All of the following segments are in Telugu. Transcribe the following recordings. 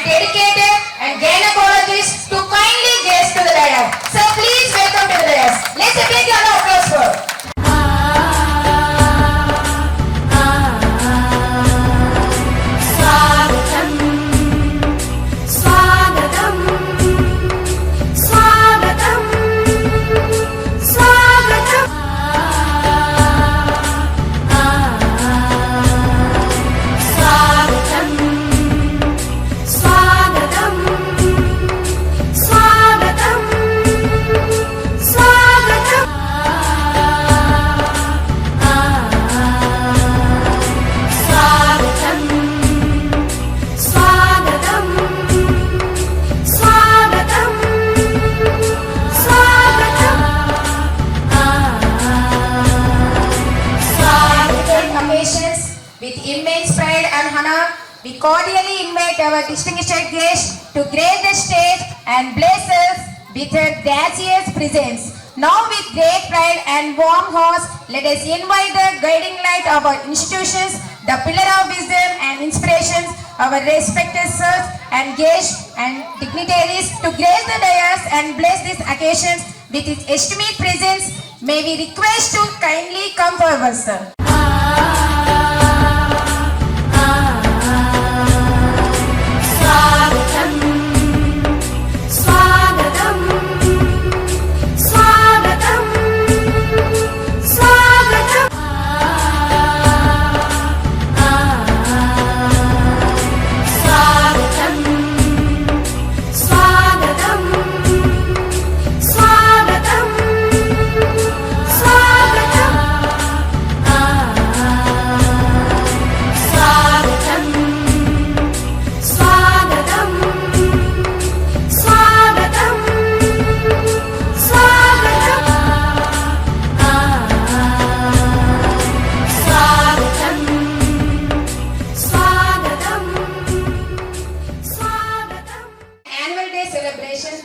dedicated and gynecologists to kindly gaze to the dais. So please welcome to the dais. Let's a big round of applause for. With immense pride and honor, we cordially invite our distinguished guest to grace the stage and bless us with her gracious presence. Now with great pride and warm hearts, let us invite the guiding light of our institutions, the pillar of wisdom and inspirations, our respected sirs and guests and dignitaries to grace the dais and bless these occasions with its estimate presence. May we request to kindly come forward, sir.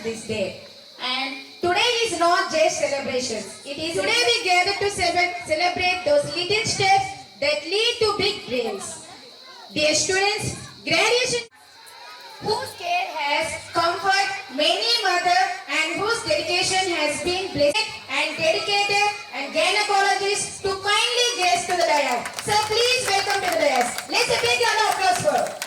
This day, and today is not just celebrations. It is today we gather to celebrate those little steps that lead to big dreams. Dear students, graduation whose care has comforted many mothers and whose dedication has been blessed and dedicated and gynecologists to kindly gaze to the dais. So please welcome to the dais. Let's a big round of applause for.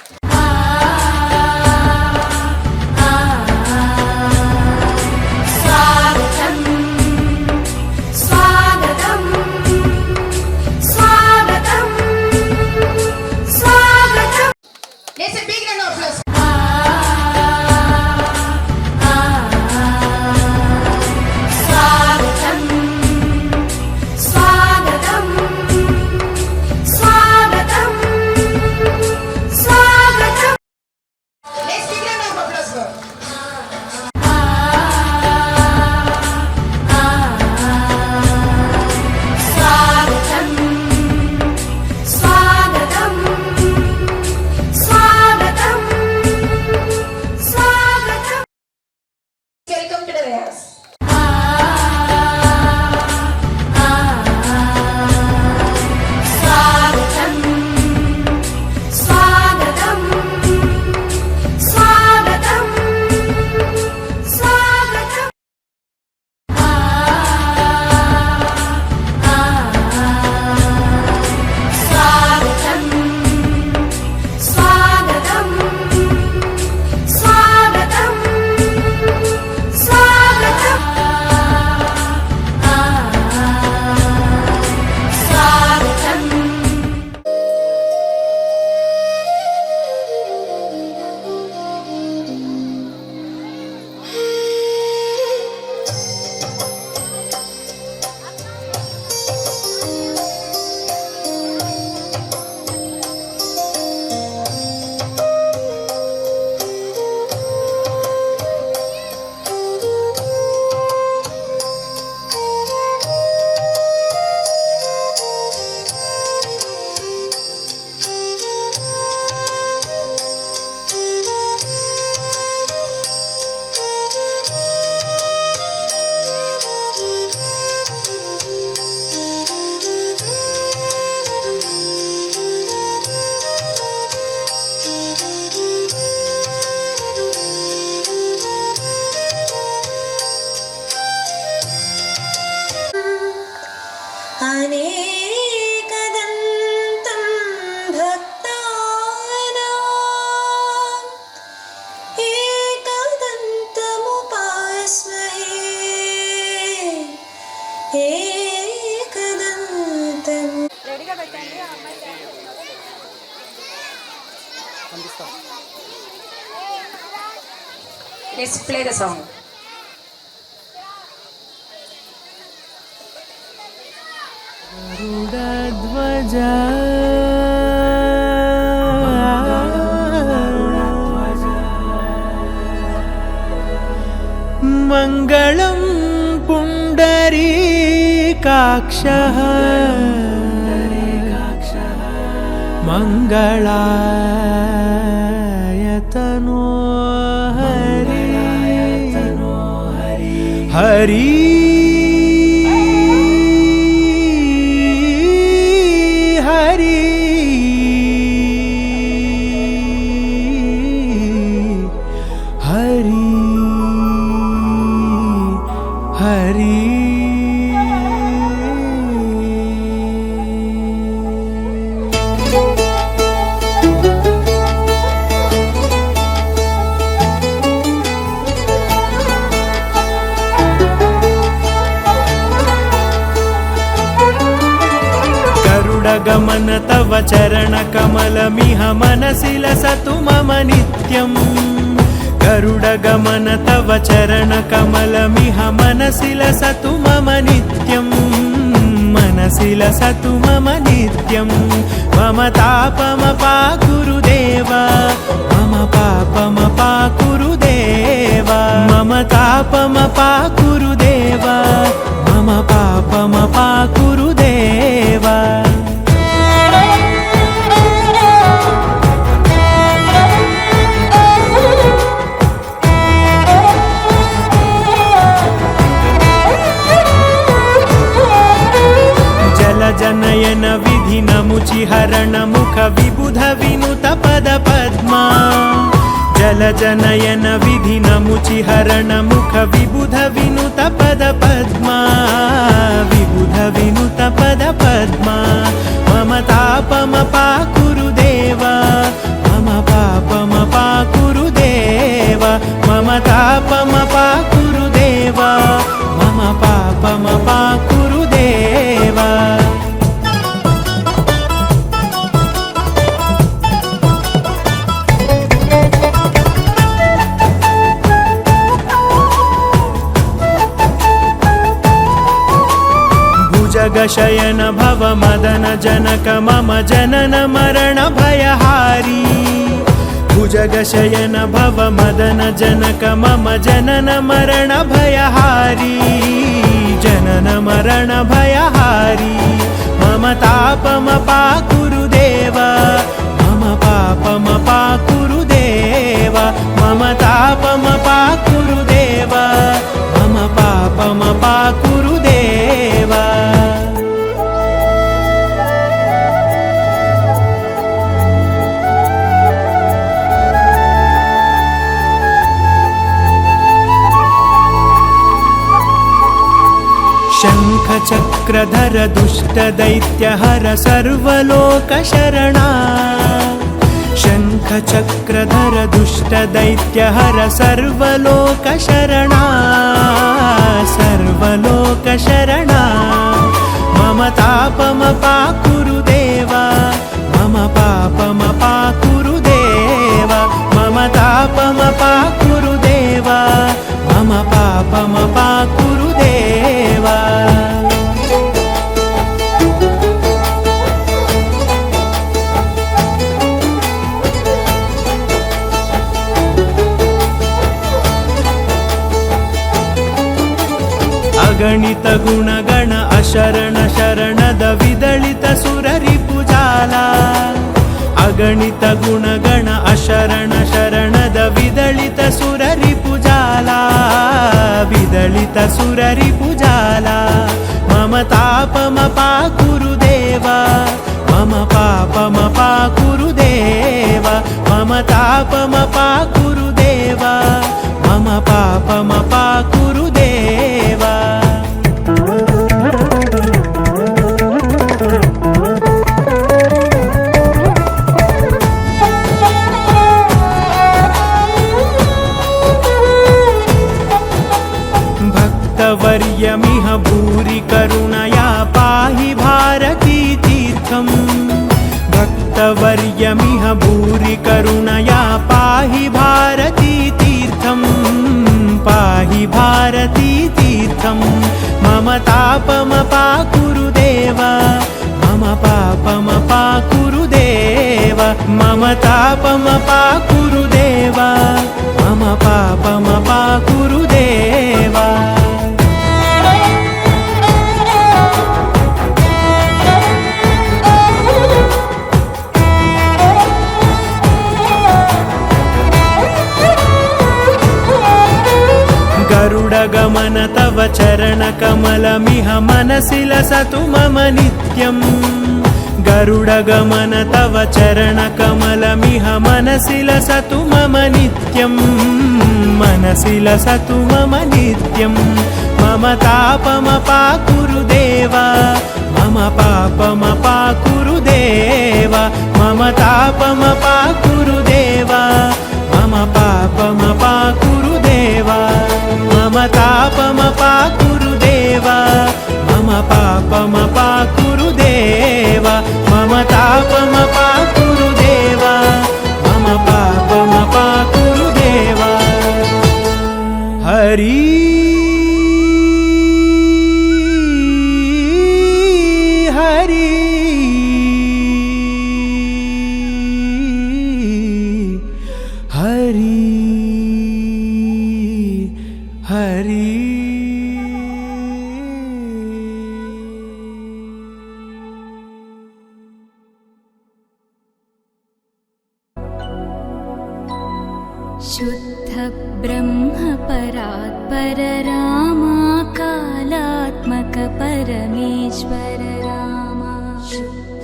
Let's play the song. गरुडध्वजा मङ्गलं पुण्डरीकाक्षः मङ्गलायतनो हरि गमन तव चरण कमलमिह मनसि लसतु मम नित्यं गरुडगमन तव चरण कमलमिह मनसि लसतु मम नित्यं मनसि लसतु मम नित्यं मम तापमपाकुरुदेव मम पापमपाकुरुदेव मम तापमपाकुरुदेव मम पापमपाकुरुदेव जनयन विधि नमुचि हरण मुख विबुध विनुत पद पद्मा जल जनयन विधि नमुचि हरण मुख विबुध विनुत पद पद्मा विबुध विनुत पद पद्मा मम तापमपाकुरुदेव मम पापमपाकुरुदेव मम तापमपाकुरुदेव मम पापमपाकुरुदेव जगशयन भव मदन जनक मम जनन मरण भयहारी भुजगशयन भव मदन जनक मम जनन मरण भयहारी जनन मरण भयहारी मम तापमपाकुरुदेव मम पापमपाकुरुदेव मम तापमपाकुरुदेव मम पापमपाकुरुदेव शङ्खचक्रधर दुष्टदैत्यहर सर्वलोकशरणा शङ्खचक्रधर दुष्टदैत्यहर सर्वलोकशरणा सर्वलोकशरणा मम तापमपाकुरुदेव मम पापमपाकुरुदेव मम तापमपाकुरुदेव मम पापमपाकुरुदेव अगणित गुणगण अशरण शरणद विदलित सुररिपुजाला अगणित गुणगण अशरण शरणद विदलित सुररिपुजाला विदलित सुररिपुजाला मम तापमपाकुरुदेव मम पापमपाकुरुदेव मम तापमपाकुरुदेव मम पापमपाकुरुदेव भक्तवर्यमिह भूरि करुणया पाहि भारती तीर्थम् भक्तवर्यमिह भूरि करुणया पाहि సుఖం మమ తాపమపాకురు దేవా మమ పాపమపాకురు దేవా మమ తాపమపాకురు దేవా మమ పాపమపాకురు దేవా. गरुडगमन तव चरणकमलमिह मनसि लसतु मम नित्यम् गरुडगमन तव चरणकमलमिह मनसि लसतु मम नित्यम् मनसि लसतु मम नित्यम् मम तापमपाकुरु देवा मम पापमपाकुरु देवा मम तापमपाकुरु देवा मम पापमपाकुरु देवा मम तापमपाकुरु देवा मम पापमपाकुरु देवा मम तापमपाकुरु देवा मम पापमपाकुरु देवा. हरि हरि हरि हरि. शुद्ध ब्रह्म परात्पर रामा कालात्मक परमेश्वर रामा शुद्ध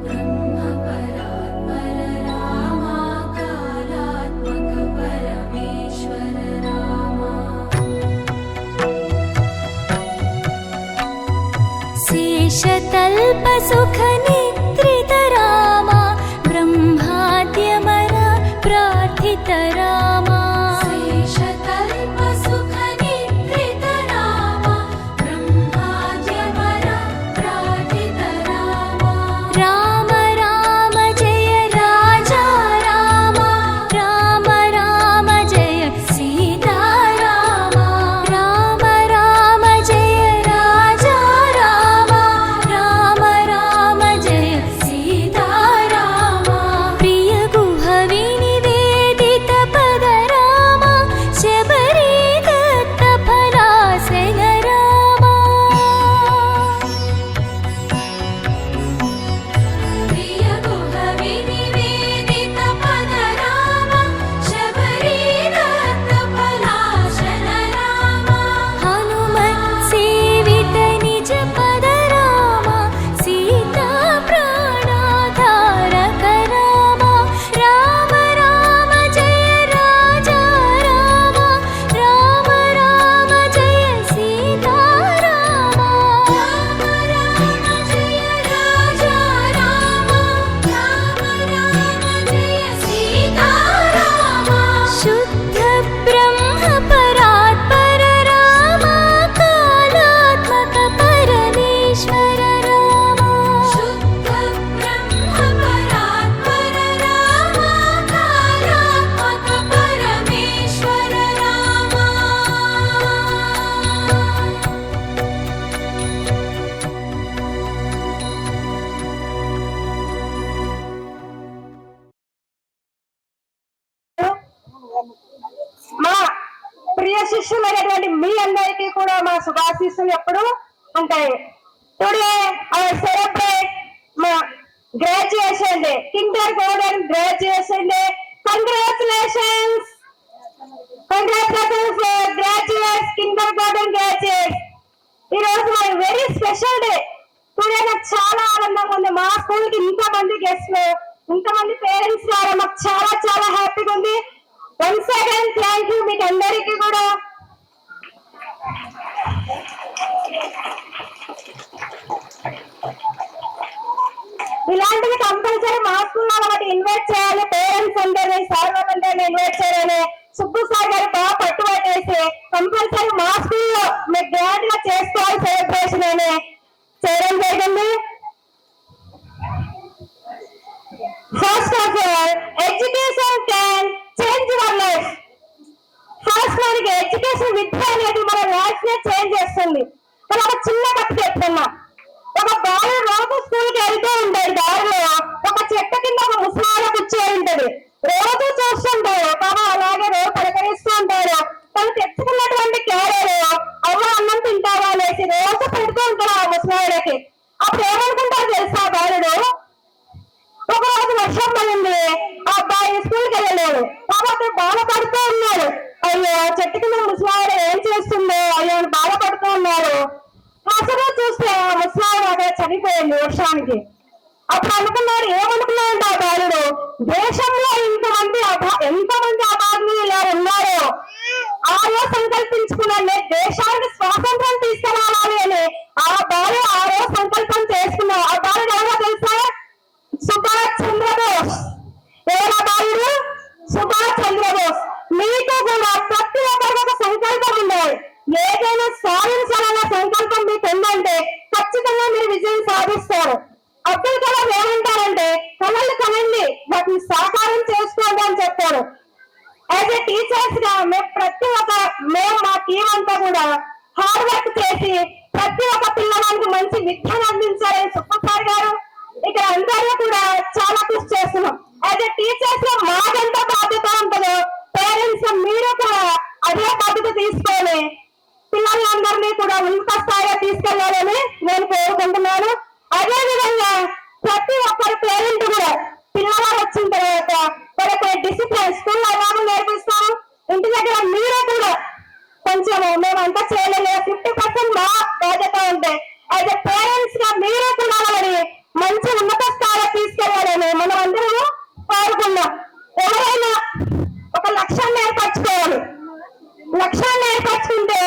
ब्रह्म परात्पर रामा कालात्मक परमेश्वर रामा शेषतल्प सुख निद्रित रामा ब्रह्माद्यमर प्रार्थित रामा शेषतल्प सुख निद्रित रामा ब्रह्माद्यमर प्रार्थित रामा राम राम जय राजा रामा राम राम जय सीता रामा राम राम जय राजा रामा राम राम जय सीता रामा प्रिय गुहवि निवेदित पद रामा शबरी दत्त फलासन रामा प्रिय गुहवि निवेदित पद रामा शबरी दत्त फलासन रामा हनुमत् सेवित निज पद रामा सीता प्राणाधारक रामा राम राम जय राजा रामा राम राम जय सीता रामा राम राम जय राजा रामा राम राम जय सीता रामा शुद्ध ब्रह्म परात्पर रामा कालात्मक परमेश्वर रामा शुद्ध ब्रह्म परात्पर रामा कालात्मक परमेश्वर रामा. మా ప్రియ శిష్యులైనటువంటి మీ అందరికీ కూడా మా శుభాశీస్సులు ఎప్పుడు ఉంటాయి. టుడే అవర్ సెలబ్రేట్ మా graduation day, Kinder garden graduation day. Congratulations for graduates, Kinder garden graduates. ఈ రోజు మా వెరీ స్పెషల్ డే. టుడే నాకు చాలా ఆనందంగా ఉంది. మా స్కూల్ కి ఇంతమంది గెస్ట్లు, ఇంతమంది పేరెంట్స్ రావడం మాకు చాలా చాలా హ్యాపీగా ఉంది. వన్స్ అగైన్ థ్యాంక్ యూ మీకు అందరికీ కూడా. ఇలాంటివి కంపల్సరీ మా స్కూల్లో వాళ్ళకి ఇన్వైట్ చేయాలి. పేరెంట్స్ అందరినీ, సార్ వాళ్ళందరినీ ఇన్వైట్ చేయాలని సుబ్బు సార్ గారు బాగా పట్టుబట్టేసి కంపల్సరీ మా స్కూల్లో మీరు గ్రాండ్ గా చేసుకోవాలి సెలబ్రేషన్ అని చేయడం జరిగింది. First of all education can change your life. First మనకి ఎడ్యుకేషన్ విద్య అనేది మన లైఫ్ నే చేంజ్ చేస్తుంది. మనం ఒక చిన్న కథ చెప్తున్నా. ఒక బాలు రోజు స్కూల్ కి వెళ్తూ ఉంటాడు. దారిలో ఒక చెట్టు కింద ఒక ముసలాడ కూర్చొని ఉంటది. రోజు చూస్తుంటాడు బాబా, అలాగే రోజు పలకరిస్తూ ఉంటాడు. తను తెచ్చుకున్నటువంటి క్యారెట్ అవ్వ అన్నం తింటావా అనేసి రోజు పెడుతూ ఉంటాడు ఆ ముసలాడకి. అప్పుడు ఏమనుకుంటారు తెలుసా బాలుడు? ఒక రోజు వర్షం పడింది, ఆ అబ్బాయి స్కూల్ కి వెళ్ళలేడు. కాబట్టి బాధపడుతూ ఉన్నాడు. అయ్యో చెట్టు కింద ముసలాడు ఏం చేస్తుందో అయ్యో అని బాధపడుతూ ఉన్నాడు. అసలు చూస్తే ముసలాడు అక్కడ చనిపోయింది వర్షానికి. అప్పుడు అనుకున్నాడు, ఏమనుకున్నాడు ఆ బాలుడు, దేశంలో ఎంతమంది అభాగ్యులు ఇలా ఉన్నారో ఆరో సంకల్పించుకున్నాడు, దేశానికి స్వాతంత్రం తీసుకురావాలి అని ఆ బాలు ఆరో సంకల్పం చేసుకున్నాడు. ఆ బాలుడు ఎవరో తెలుసా? సుభాష్ చంద్రబోస్. ఎవరా బాలుడు? సుభాష్ చంద్రబోస్. మీకు కూడా ప్రతి ఒక్కరికి ఒక సంకల్పం ఉండాలి. ఏదైనా సాధించాలన్న సంకల్పం మీకు ఉందంటే ఖచ్చితంగా మీరు విజయం సాధిస్తారు. అబ్దుల్ కలాం ఏమంటారంటే, కళలు కనండి, వాటిని సాకారం చేసుకోండి అని చెప్తారు. యాజ్ ఏ టీచర్స్ గా మేము మా టీం అంతా కూడా హార్డ్ వర్క్ చేసి ప్రతి ఒక్క పిల్లవానికి మంచి విద్యను అందించాలని సుబ్బసారి గారు ఇక్కడ అందరూ కూడా చాలా కృషి చేస్తున్నాం. యాజ్ ఏ టీచర్స్ లో మాకెంత బాధ్యత ఉంటుందో పేరెంట్స్ మీరు కూడా అదే బాధ్యత తీసుకొని పిల్లలందరినీ కూడా ఉన్నత స్థాయిలో తీసుకెళ్లాలని నేను కోరుకుంటున్నాను. అదే విధంగా ప్రతి ఒక్కరి పేరెంట్ కూడా పిల్లవారు వచ్చిన తర్వాత వాళ్ళకి డిసిప్లిన్ స్కూల్లో ఎలాగో నేర్పిస్తాము, ఇంటి దగ్గర మీరు కూడా కొంచెం మేమంతా చేయలేదు 50% మా బాధ్యత ఉంటే యాజ్ ఎ పేరెంట్స్ గా మీరు కూడా వాళ్ళని మంచి ఉన్నత స్థాయిలో తీసుకెళ్లాలని మనం అందరూ కోరుకున్నాం. ఎవరైనా ఒక లక్ష్యాన్ని ఏర్పరచుకోవాలి. లక్ష్యాన్ని ఏర్పరచుకుంటే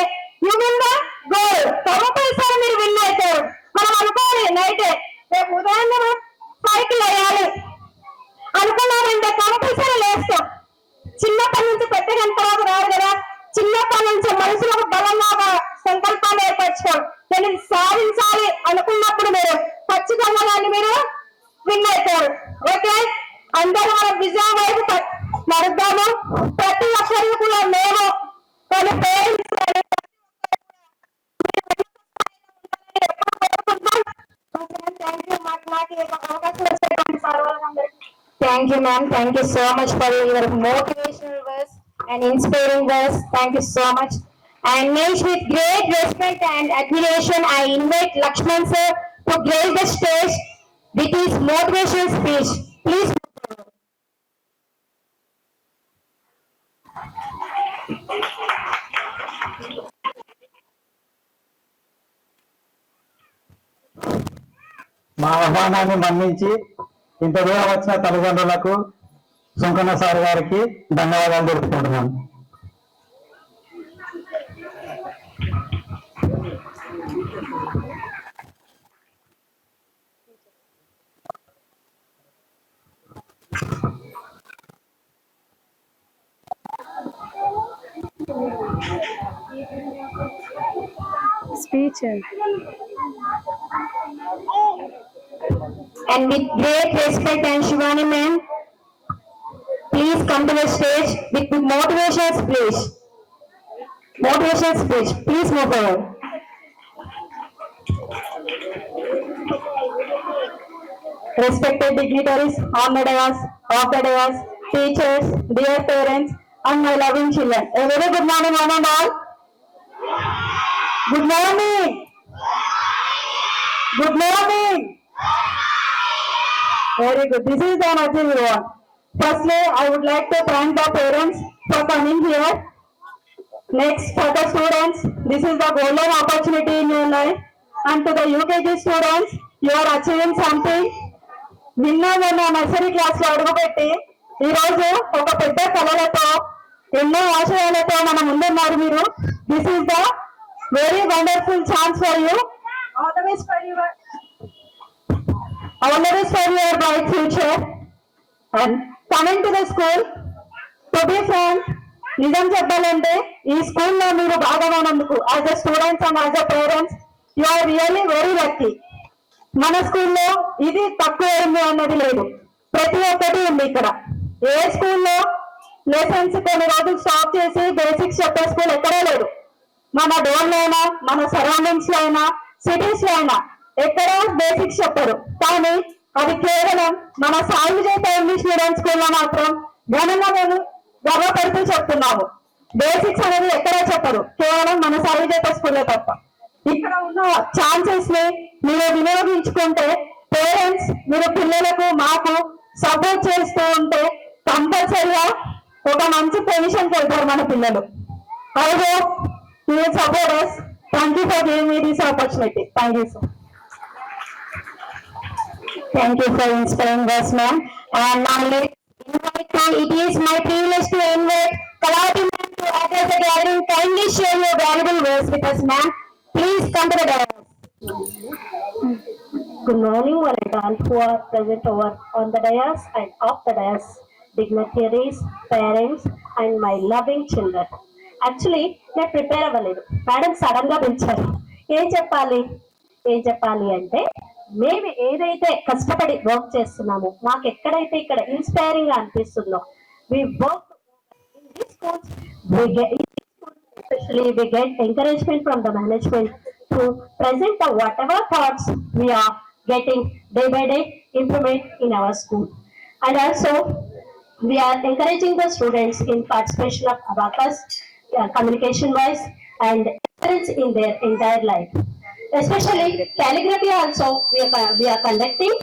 you will the goal. Compulsory మీరు విన్ అవుతారు. మనం అనుకోవాలి నైటే రేపు ఉదయాన్నే 5కి లేయాలి అనుకున్నామంటే కంపల్సరీ లేస్తాం. చిన్నప్పటి నుంచి పెద్దగా తర్వాత రాదు కదా. చిన్నప్పటి నుంచి మనసులో ఒక బలంగా సంకల్పాన్ని ఏర్పరచుకోవాలి. నేను సాధించాలి అనుకున్నప్పుడు మీరు ఖచ్చితంగా దాన్ని మీరు విన్ అవుతారు. ఓకే, అందరూ మన విజయం వైపు నడుద్దాము. ప్రతి ఒక్కరికి కూడా మేము కొన్ని parents Thank you, ma'am. Thank you so much for your motivational words and inspiring words. Thank you so much. And next, with great respect and admiration, I invite Lakshman sir to grace the stage with his motivational speech. Please. మా ఆహ్వానాన్ని మన్నించి ఇంత దూరం వచ్చిన తల్లిదండ్రులకు సుంకన్న సార్ గారికి ధన్యవాదాలు తెలుపుకుంటున్నాను. Speech. And with great respect and Shivani ma'am, please come to the stage with the motivational speech. Motivational speech. Please move forward. Respected dignitaries on the dais, off the dais, teachers, dear parents, and my loving children. A very good morning, one and all. Good morning. Good morning. Very good. This is the energy we want. Firstly, I would like to thank the parents for coming here. Next, for the students, this is the golden opportunity in your life. And to the UKG students, you are achieving something. నిన్న మొన్న నర్సరీ క్లాస్ లో అడుగుపెట్టి ఈ రోజు ఒక పెద్ద కళలతో ఎన్నో ఆశయాలతో మన ముందున్నారు మీరు. This is the very wonderful chance for you. All the best for your bright future. And coming to the school, to be frank, నిజం చెప్పాలంటే ఈ స్కూల్లో మీరు భాగమైనందుకు as a students and as a parents you are really very lucky. మన స్కూల్లో ఇది తక్కువ ఉంది అన్నది లేదు, ప్రతి ఒక్కటి ఉంది ఇక్కడ. ఏ స్కూల్లో లెసన్స్ కొన్ని రోజులు స్టాప్ చేసి బేసిక్స్ చెప్పే స్కూల్ ఎక్కడే లేదు. మన డోన్ లో అయినా, మన సరౌండింగ్స్ లో అయినా, సిటీస్ లో అయినా ఎక్కడ బేసిక్స్ చెప్పరు. కానీ అది కేవలం మన సాయి విజయ్ ఇంగ్లీష్ మీడియం స్కూల్లో మాత్రం ఘనంగా మేము గర్వపడుతూ చెప్తున్నాము. బేసిక్స్ అనేది ఎక్కడా చెప్పరు, కేవలం మన సాయి విజయ్ స్కూల్లో తప్ప. ఇక్కడ ఉన్న ఛాన్సెస్ ని మీరు వినియోగించుకుంటే, పేరెంట్స్ మీరు పిల్లలకు మాకు సపోర్ట్ చేస్తూ ఉంటే కంపల్సరిగా ఒక మంచి పొజిషన్కి వెళ్తారు మన పిల్లలు. I hope you will support us. Thank you for giving me this opportunity. Thank you, sir. Thank you for inspiring us, ma'am. And now it is my privilege to invite Kalati ma'am to address the gathering. Kindly share your valuable words with us, ma'am. Please come to the dais. Good morning, one and all who are present over on the dais and off the dais, dignitaries, parents, and my loving children. Actually నేను ప్రిపేర్ అవ్వలేదు, మేడం సడన్ గా పిలిచారు. ఏం చెప్పాలి అంటే, మేము ఏదైతే కష్టపడి వర్క్ చేస్తున్నామో, మాకు ఎక్కడైతే ఇక్కడ ఇన్స్పైరింగ్ గా అనిపిస్తుందో, we work in these schools, especially we get encouragement from the management to present the whatever thoughts we are getting day by day improvement in our school. And also we are encouraging the students in participation of abacus, communication wise, and excellence in their entire life. Especially calligraphy also we are conducting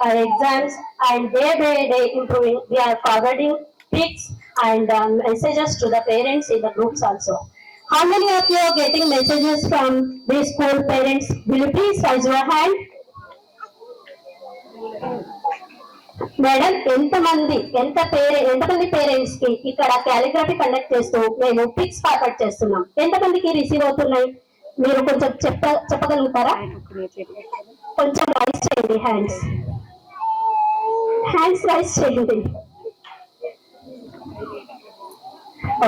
our exams, and day by day improving. We are forwarding pics and messages to the parents in the groups also. How many of you are getting messages from the school parents? Will you please raise your hand? Madam, ఎంతమంది పేరెంట్స్ కి ఇక్కడ కాలిగ్రఫీ కండక్ట్ చేస్తూ మేము పిక్స్ ఫార్వర్డ్ చేస్తున్నాం, ఎంతమందికి రిసీవ్ అవుతున్నాయి? మీరు కొంచెం చెప్పగలుగుతారా? కొంచెం రైస్ చేయండి, హ్యాండ్స్ రైస్ చేయండి.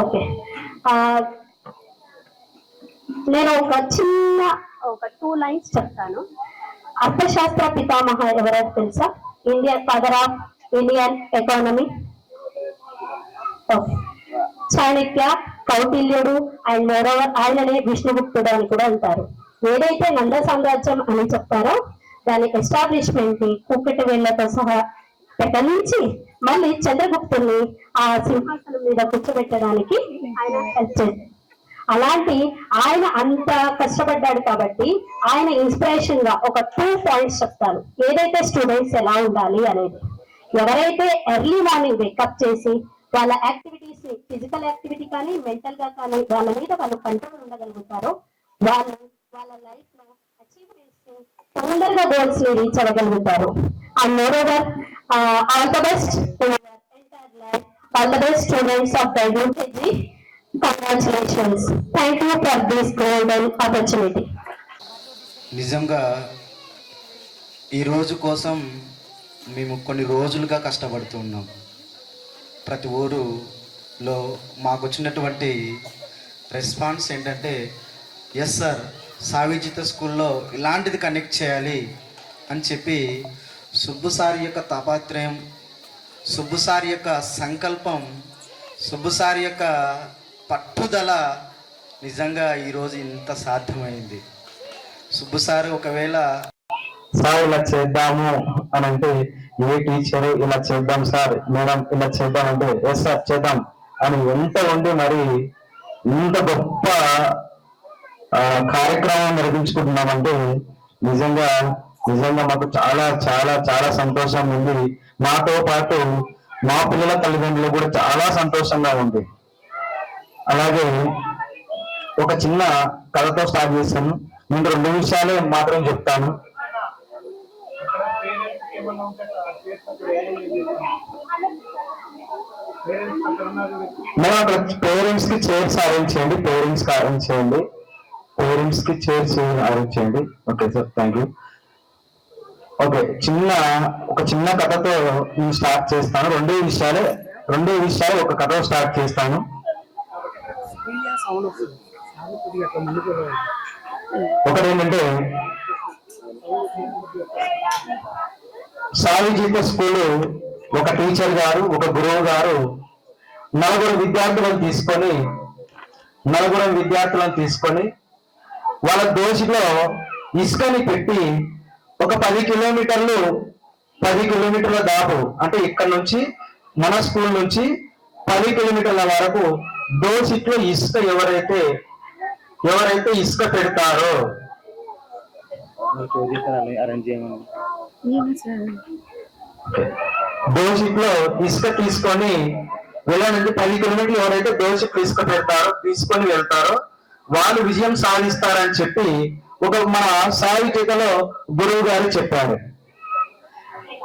ఓకే, నేను ఒక 2 lines చెప్తాను. అర్థశాస్త్ర పితామహ ఎవరో తెలుసా? Father of Indian economy. Okay, Chanakya, కౌటిల్యుడు, అండ్ మోరోవర్ ఆయననే విష్ణుగుప్తుడు అని కూడా అంటారు. ఏదైతే నంద సామ్రాజ్యం అని చెప్తారో దాని ఎస్టాబ్లిష్మెంట్ ని కుక్కటి వేళ్లతో సహా నుంచి మళ్ళీ చంద్రగుప్తుని ఆ సింహాసనం మీద కూర్చోబెట్టడానికి ఆయన హెల్ప్ చేశారు. అలాంటి ఆయన అంత కష్టపడ్డాడు కాబట్టి ఆయన ఇన్స్పిరేషన్ గా ఒక 2 points చెప్తాను. ఏదైతే స్టూడెంట్స్ ఎలా ఉండాలి అనేది, ఎవరైతే ఎర్లీ మార్నింగ్ వేకప్ చేసి వాళ్ళ యాక్టివిటీస్ ని, ఫిజికల్ యాక్టివిటీ కానీ మెంటల్ గా కానీ వాళ్ళ మీద వాళ్ళు కంట్రోల్ ఉండగలుగుతారో, వాళ్ళు వాళ్ళ లైఫ్ లో అచీవ్మెంట్స్ తొందరగా గోల్స్ ని రీచ్ అవ్వగలుగుతారు. And moreover all the best entire life, all the best students of the UKG. Congratulations. Thank you for this golden opportunity. నిజంగా ఈ రోజు కోసం మేము కొన్ని రోజులుగా కష్టపడుతున్నాం. ప్రతి ఊరులో మాకు వచ్చినటువంటి రెస్పాన్స్ ఏంటంటే, ఎస్ సార్, సావిజిత స్కూల్లో ఇలాంటిది కనెక్ట్ చేయాలి అని చెప్పి సుబ్బు సార్ యొక్క తాపత్రయం, సుబ్బు సార్ యొక్క సంకల్పం, సుబ్బు సార్ యొక్క పట్టుదల నిజంగా ఈరోజు ఇంత సాధ్యమైంది. సుబ్బు సార్ ఒకవేళ సార్ ఇలా చేద్దాము అని అంటే, ఏ టీచర్ ఇలా చేద్దాం సార్, మేడం ఇలా చేద్దాం అంటే ఎస్ సార్ చేద్దాం అని ఎంత ఉండి మరి ఇంత గొప్ప కార్యక్రమం నిర్వహించుకుంటున్నామంటే నిజంగా మాకు చాలా చాలా చాలా సంతోషం ఉంది. మాతో పాటు మా పిల్లల తల్లిదండ్రులు కూడా చాలా సంతోషంగా ఉంది. అలాగే ఒక చిన్న కథతో స్టార్ట్ చేస్తాను. నేను 2 విషయాలే మాత్రం చెప్తాను. మనం అక్కడ పేరెంట్స్ కి చైర్స్ అరేంజ్ చేయండి, పేరెంట్స్ కి చైర్స్ అరేంజ్ చేయండి. Okay sir, thank you. Okay, ఒక చిన్న కథతో నేను స్టార్ట్ చేస్తాను. 2 విషయాలు ఒక కథతో స్టార్ట్ చేస్తాను. ఒకటి ఏంటంటే, సాయి జీత స్కూల్ ఒక టీచర్ గారు, ఒక గురువు గారు నలుగురు విద్యార్థులను తీసుకొని వాళ్ళ దోషిలో ఇసుకని పెట్టి ఒక 10 కిలోమీటర్ల దాపు, అంటే ఇక్కడ నుంచి మన స్కూల్ నుంచి 10 కిలోమీటర్ల వరకు దోషిట్లో ఇసుక ఎవరైతే ఇసుక పెడతారో దోషిట్లో ఇసుక తీసుకొని వెళ్ళాలంటే 10 కిలోమీటర్లు ఎవరైతే దోషిట్లో ఇసుక పెడతారో తీసుకొని వెళ్తారో వాళ్ళు విజయం సాధిస్తారని చెప్పి మన సాయి చేతలో గురువు గారు చెప్పారు.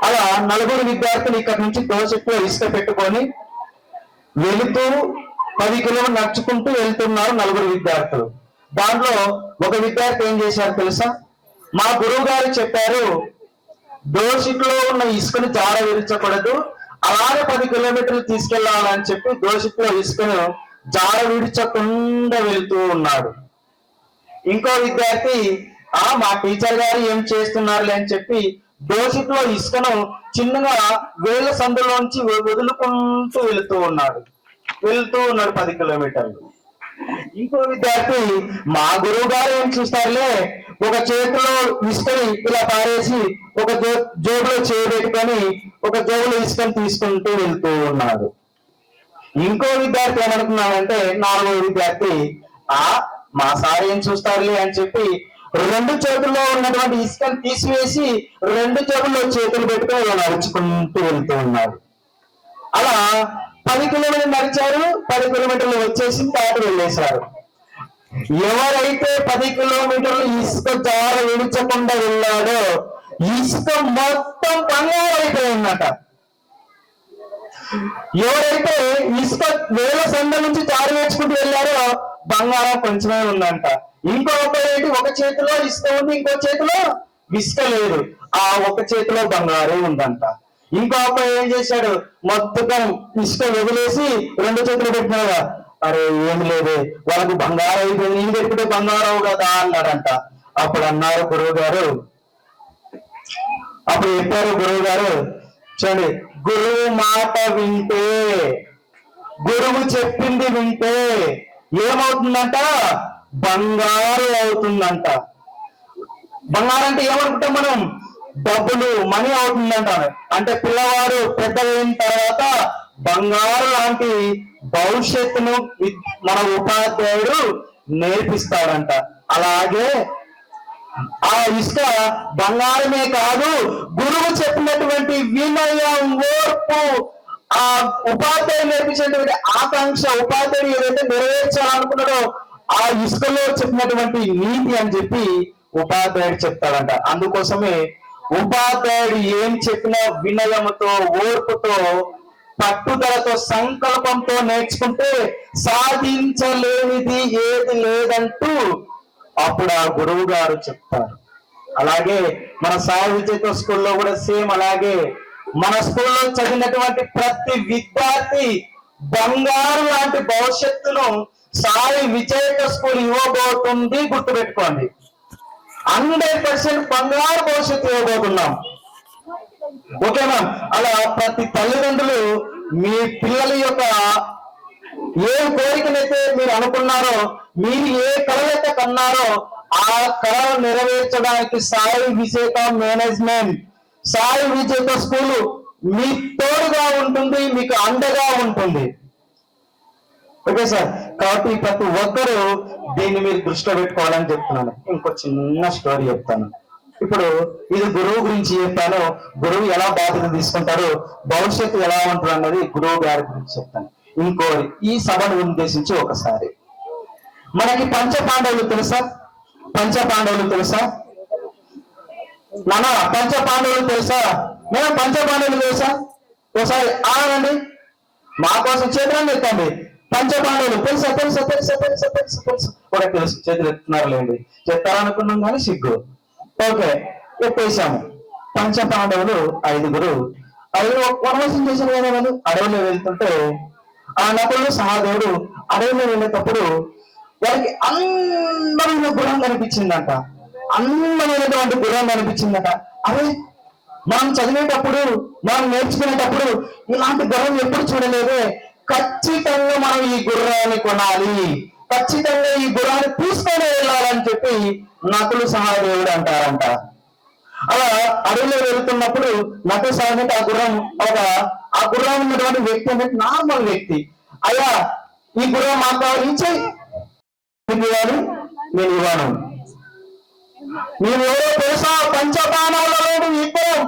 అలా 4 విద్యార్థులు ఇక్కడ నుంచి దోషిట్లో ఇసుక పెట్టుకొని వెళుతూ 10 కిలోమీటర్లు నడుచుకుంటూ వెళ్తున్నారు 4 విద్యార్థులు. దాంట్లో ఒక విద్యార్థి ఏం చేశారు తెలుసా? మా గురువు గారు చెప్పారు దోషిట్లో ఉన్న ఇసుకను జార విడిచకూడదు, అలాగే 10 కిలోమీటర్లు తీసుకెళ్లాలని చెప్పి దోషిట్లో ఇసుకను జార విడిచకుండా వెళ్తూ ఉన్నాడు. ఇంకో విద్యార్థి మా టీచర్ గారు ఏం చేస్తున్నారులే అని చెప్పి దోషిట్లో ఇసుకను చిన్నగా వేళ్ల సందులోంచి వదులుకుంటూ వెళ్తూ ఉన్నాడు 10 కిలోమీటర్లు. ఇంకో విద్యార్థి మా గురువు గారు ఏం చూస్తారులే, ఒక చేతిలో ఇసుకని ఇలా పారేసి ఒక జోబులో చేయబెట్టుకొని ఒక జోబులో ఇసుకని తీసుకుంటూ వెళ్తూ ఉన్నాడు. ఇంకో విద్యార్థి ఏమనుకున్నాడంటే 4వ విద్యార్థి మా సార్ ఏం చూస్తారులే అని చెప్పి 2 చేతుల్లో ఉన్నటువంటి ఇసుకను తీసివేసి 2 జోబుల్లో చేతులు పెట్టుకొని ఇలా నడుచుకుంటూ వెళ్తూ ఉన్నాడు. అలా 10 కిలోమీటర్లు నడిచారు, 10 కిలోమీటర్లు వచ్చేసి దాటి వెళ్ళేశారు. ఎవరైతే 10 కిలోమీటర్లు ఇసుక జార విడిచకుండా వెళ్ళాడో ఇసుక మొత్తం బంగారం అయిపోయిందట. ఎవరైతే ఇసుక వేల సంద నుంచి జార వేసుకుంటూ వెళ్ళారో బంగారం కొంచెమే ఉందంట. ఇంకొకటి ఒక చేతిలో ఇసుక ఉంది, ఇంకో చేతిలో ఇసుక లేదు, ఆ ఒక చేతిలో బంగారం ఉందంట. ఇంకో అబ్బాయి ఏం చేశాడు, మొత్తం ఇసుక వదిలేసి 2 చేతులు పెట్టినాడు. అరే ఏం లేదే, వాళ్ళకు బంగారం అయిపోయింది, నేను పెట్టుకుంటే బంగారం కదా అన్నాడంట. అప్పుడు చెప్పారు గురువు గారు చూడండి, గురువు మాట వింటే, గురువు చెప్పింది వింటే ఏమవుతుందంట, బంగారం అవుతుందంట. బంగారం అంటే ఏమనుకుంటాం మనం, డబ్బులు మనీ అవుతుందంట. అంటే పిల్లవాడు పెద్దలైన తర్వాత బంగారు లాంటి భవిష్యత్తును మన ఉపాధ్యాయుడు నేర్పిస్తాడంట. అలాగే ఆ ఇసుక బంగారమే కాదు, గురువు చెప్పినటువంటి వినయం, ఓర్పు, ఆ ఉపాధ్యాయుడు నేర్పించినటువంటి ఆకాంక్ష, ఉపాధ్యాయుడు ఏదైతే నెరవేర్చాలనుకున్నాడో ఆ ఇసుకలో చెప్పినటువంటి నీతి అని చెప్పి ఉపాధ్యాయుడు చెప్తాడంట. అందుకోసమే ఉపాధ్యాయుడు ఏం చెప్పినా వినయముతో, ఓర్పుతో, పట్టుదలతో, సంకల్పంతో నేర్చుకుంటే సాధించలేనిది ఏది లేదంటూ అప్పుడు ఆ గురువు గారు చెప్తారు. అలాగే మన సాయి విజేత స్కూల్లో కూడా సేమ్ అలాగే మన స్కూల్లో చదివినటువంటి ప్రతి విద్యార్థి బంగారు లాంటి భవిష్యత్తును సాయి విజేత స్కూల్ ఇవ్వబోతుంది. గుర్తుపెట్టుకోండి, 100% బంగారు భవిష్యత్తు ఇవ్వబోతున్నాం. ఓకేనా? అలా ప్రతి తల్లిదండ్రులు మీ పిల్లల యొక్క ఏ కోరికనైతే మీరు అనుకున్నారో, మీరు ఏ కళలైతే కన్నారో ఆ కళను నెరవేర్చడానికి సాయి విజేత మేనేజ్మెంట్, సాయి విజేత స్కూల్ మీ తోడుగా ఉంటుంది, మీకు అండగా ఉంటుంది. ఓకే సార్, కాబట్టి ప్రతి ఒక్కరూ దీన్ని మీరు దృష్టిలో పెట్టుకోవాలని చెప్తున్నాను. ఇంకో చిన్న స్టోరీ చెప్తాను. ఇప్పుడు ఇది గురువు గురించి చెప్పాను, గురువు ఎలా బాధ్యత తీసుకుంటారు, భవిష్యత్తు ఎలా ఉంటుంది అన్నది గురువు గారి గురించి చెప్తాను. ఇంకోటి, ఈ సభను ఉద్దేశించి ఒకసారి మనకి పంచపాండవులు తెలుసా? పంచపాండవులు తెలుసా నాన్న? పంచపాండవులు తెలుసా? మేము పంచపాండవులు తెలుసా? ఒకసారి ఆగండి, మా కోసం చేతులను ఎత్తండి. పంచపాండవులు తెలుసా? తెలుసా? తెలుసా? తెలుసా? తెలుసా? తెలుసా? కూడా తెలుసు, చేతులు ఎత్తున్నారు లేండి, చెప్తారనుకున్నాం కానీ సిగ్గు. ఓకే, ఎత్తేసాము. పంచపాండవులు 5 వనవాసం చేశారు కదా. వాళ్ళు అడవిలో వెళ్తుంటే ఆ నకులుడు సహదేవుడు అడవిలో వెళ్ళేటప్పుడు వారికి అందమైన గుర్రం కనిపించిందంట. అందమైనటువంటి గుర్రం కనిపించిందట. అరే, మనం చదివేటప్పుడు, మనం నేర్చుకునేటప్పుడు ఇలాంటి గుర్రం ఎప్పుడు చూడలేదే, ఖచ్చితంగా మనం ఈ గుర్రాన్ని కొనాలి, ఖచ్చితంగా ఈ గుర్రాన్ని తీసుకొని వెళ్ళాలని చెప్పి నకులు సహదేవుడు అంటారంట. అలా అడవిలో వెళ్తున్నప్పుడు నకులు సహదేవుడు ఆ గుర్రం ఉన్నటువంటి వ్యక్తి అనేది నార్మల్ వ్యక్తి. అయ్యా ఈ గుర్రం మాకు కావాలి, ఇచ్చేయి, నేను ఇవ్వను. నేను ఎవరో తెలుసా, పంచపానాలలో ఇద్దరం,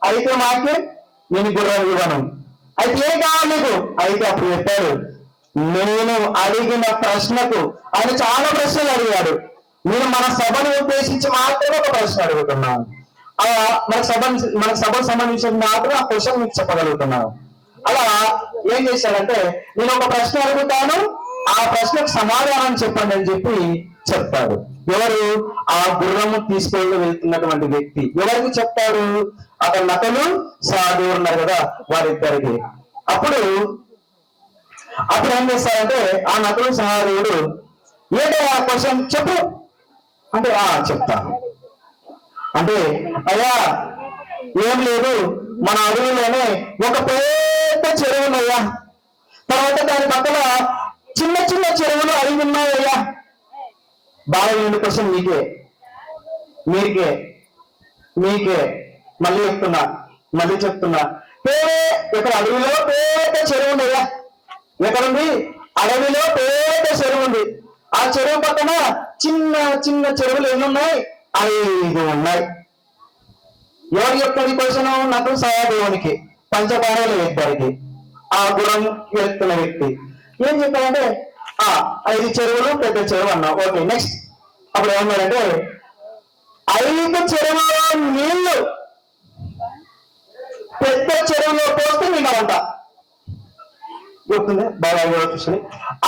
అయితే మాకే నేను గుర్రం ఇవ్వను. అయితే ఏం కావాలి నీకు? అయితే అప్పుడు చెప్పాడు, నేను అడిగిన ప్రశ్నకు, ఆయన చాలా ప్రశ్నలు అడిగాడు, నేను మన సభను ఉద్దేశించి మాత్రమే ఒక ప్రశ్న అడుగుతున్నాను. అలా మన సభకు సంబంధించిన మాత్రం ఆ క్వశ్చన్ మీకు చెప్పగలుగుతున్నాను. అలా ఏం చేశాడంటే, నేను ఒక ప్రశ్న అడుగుతాను, ఆ ప్రశ్నకు సమాధానం చెప్పండి అని చెప్పి చెప్తాడు. ఎవరు? ఆ గుర్రము తీసుకొని వెళ్తున్నటువంటి వ్యక్తి. ఎవరికి చెప్తాడు? అక్కడ నకులు సహదేవుడు ఉన్నారు కదా, వారిద్దరికి. అప్పుడు ఏం చేస్తారంటే, ఆ నకులు సహదేవుడు, ఏంటో ఆ క్వశ్చన్ చెప్పు అంటే, చెప్తాను అంటే, అయ్యా ఏం లేదు, మన అడవిలోనే ఒక పెద్ద చెరువు ఉన్నాయ్యా, తర్వాత దాని పక్కన చిన్న చిన్న చెరువులు అడిగి ఉన్నాయ్యా. బాగా ఏంటి క్వశ్చన్ మీకే మళ్ళీ చెప్తున్నా ఇక్కడ అడవిలో పెద్ద చెరువు ఉన్నాయ్యా. ఎక్కడుంది? అడవిలో పెద్ద చెరువు ఉంది. ఆ చెరువు పక్కన చిన్న చిన్న చెరువులు ఎన్ని ఉన్నాయి? 5 ఉన్నాయి. ఎవరు చెప్తుంది క్వశ్చన్? నకులు సహదేవునికి, పంచపాండవుల ఇద్దరికి, ఆ గుర్రం వెళ్తున్న వ్యక్తి. ఏం చెప్పాడంటే, 5 చెరువులు, పెద్ద చెరువు అన్నా. Okay, next. అప్పుడు ఏమన్నాడంటే, 5 చెరువులో నీళ్లు పెద్ద చెరువులో పోస్తే నిండవంట. చెప్తుంది బాగా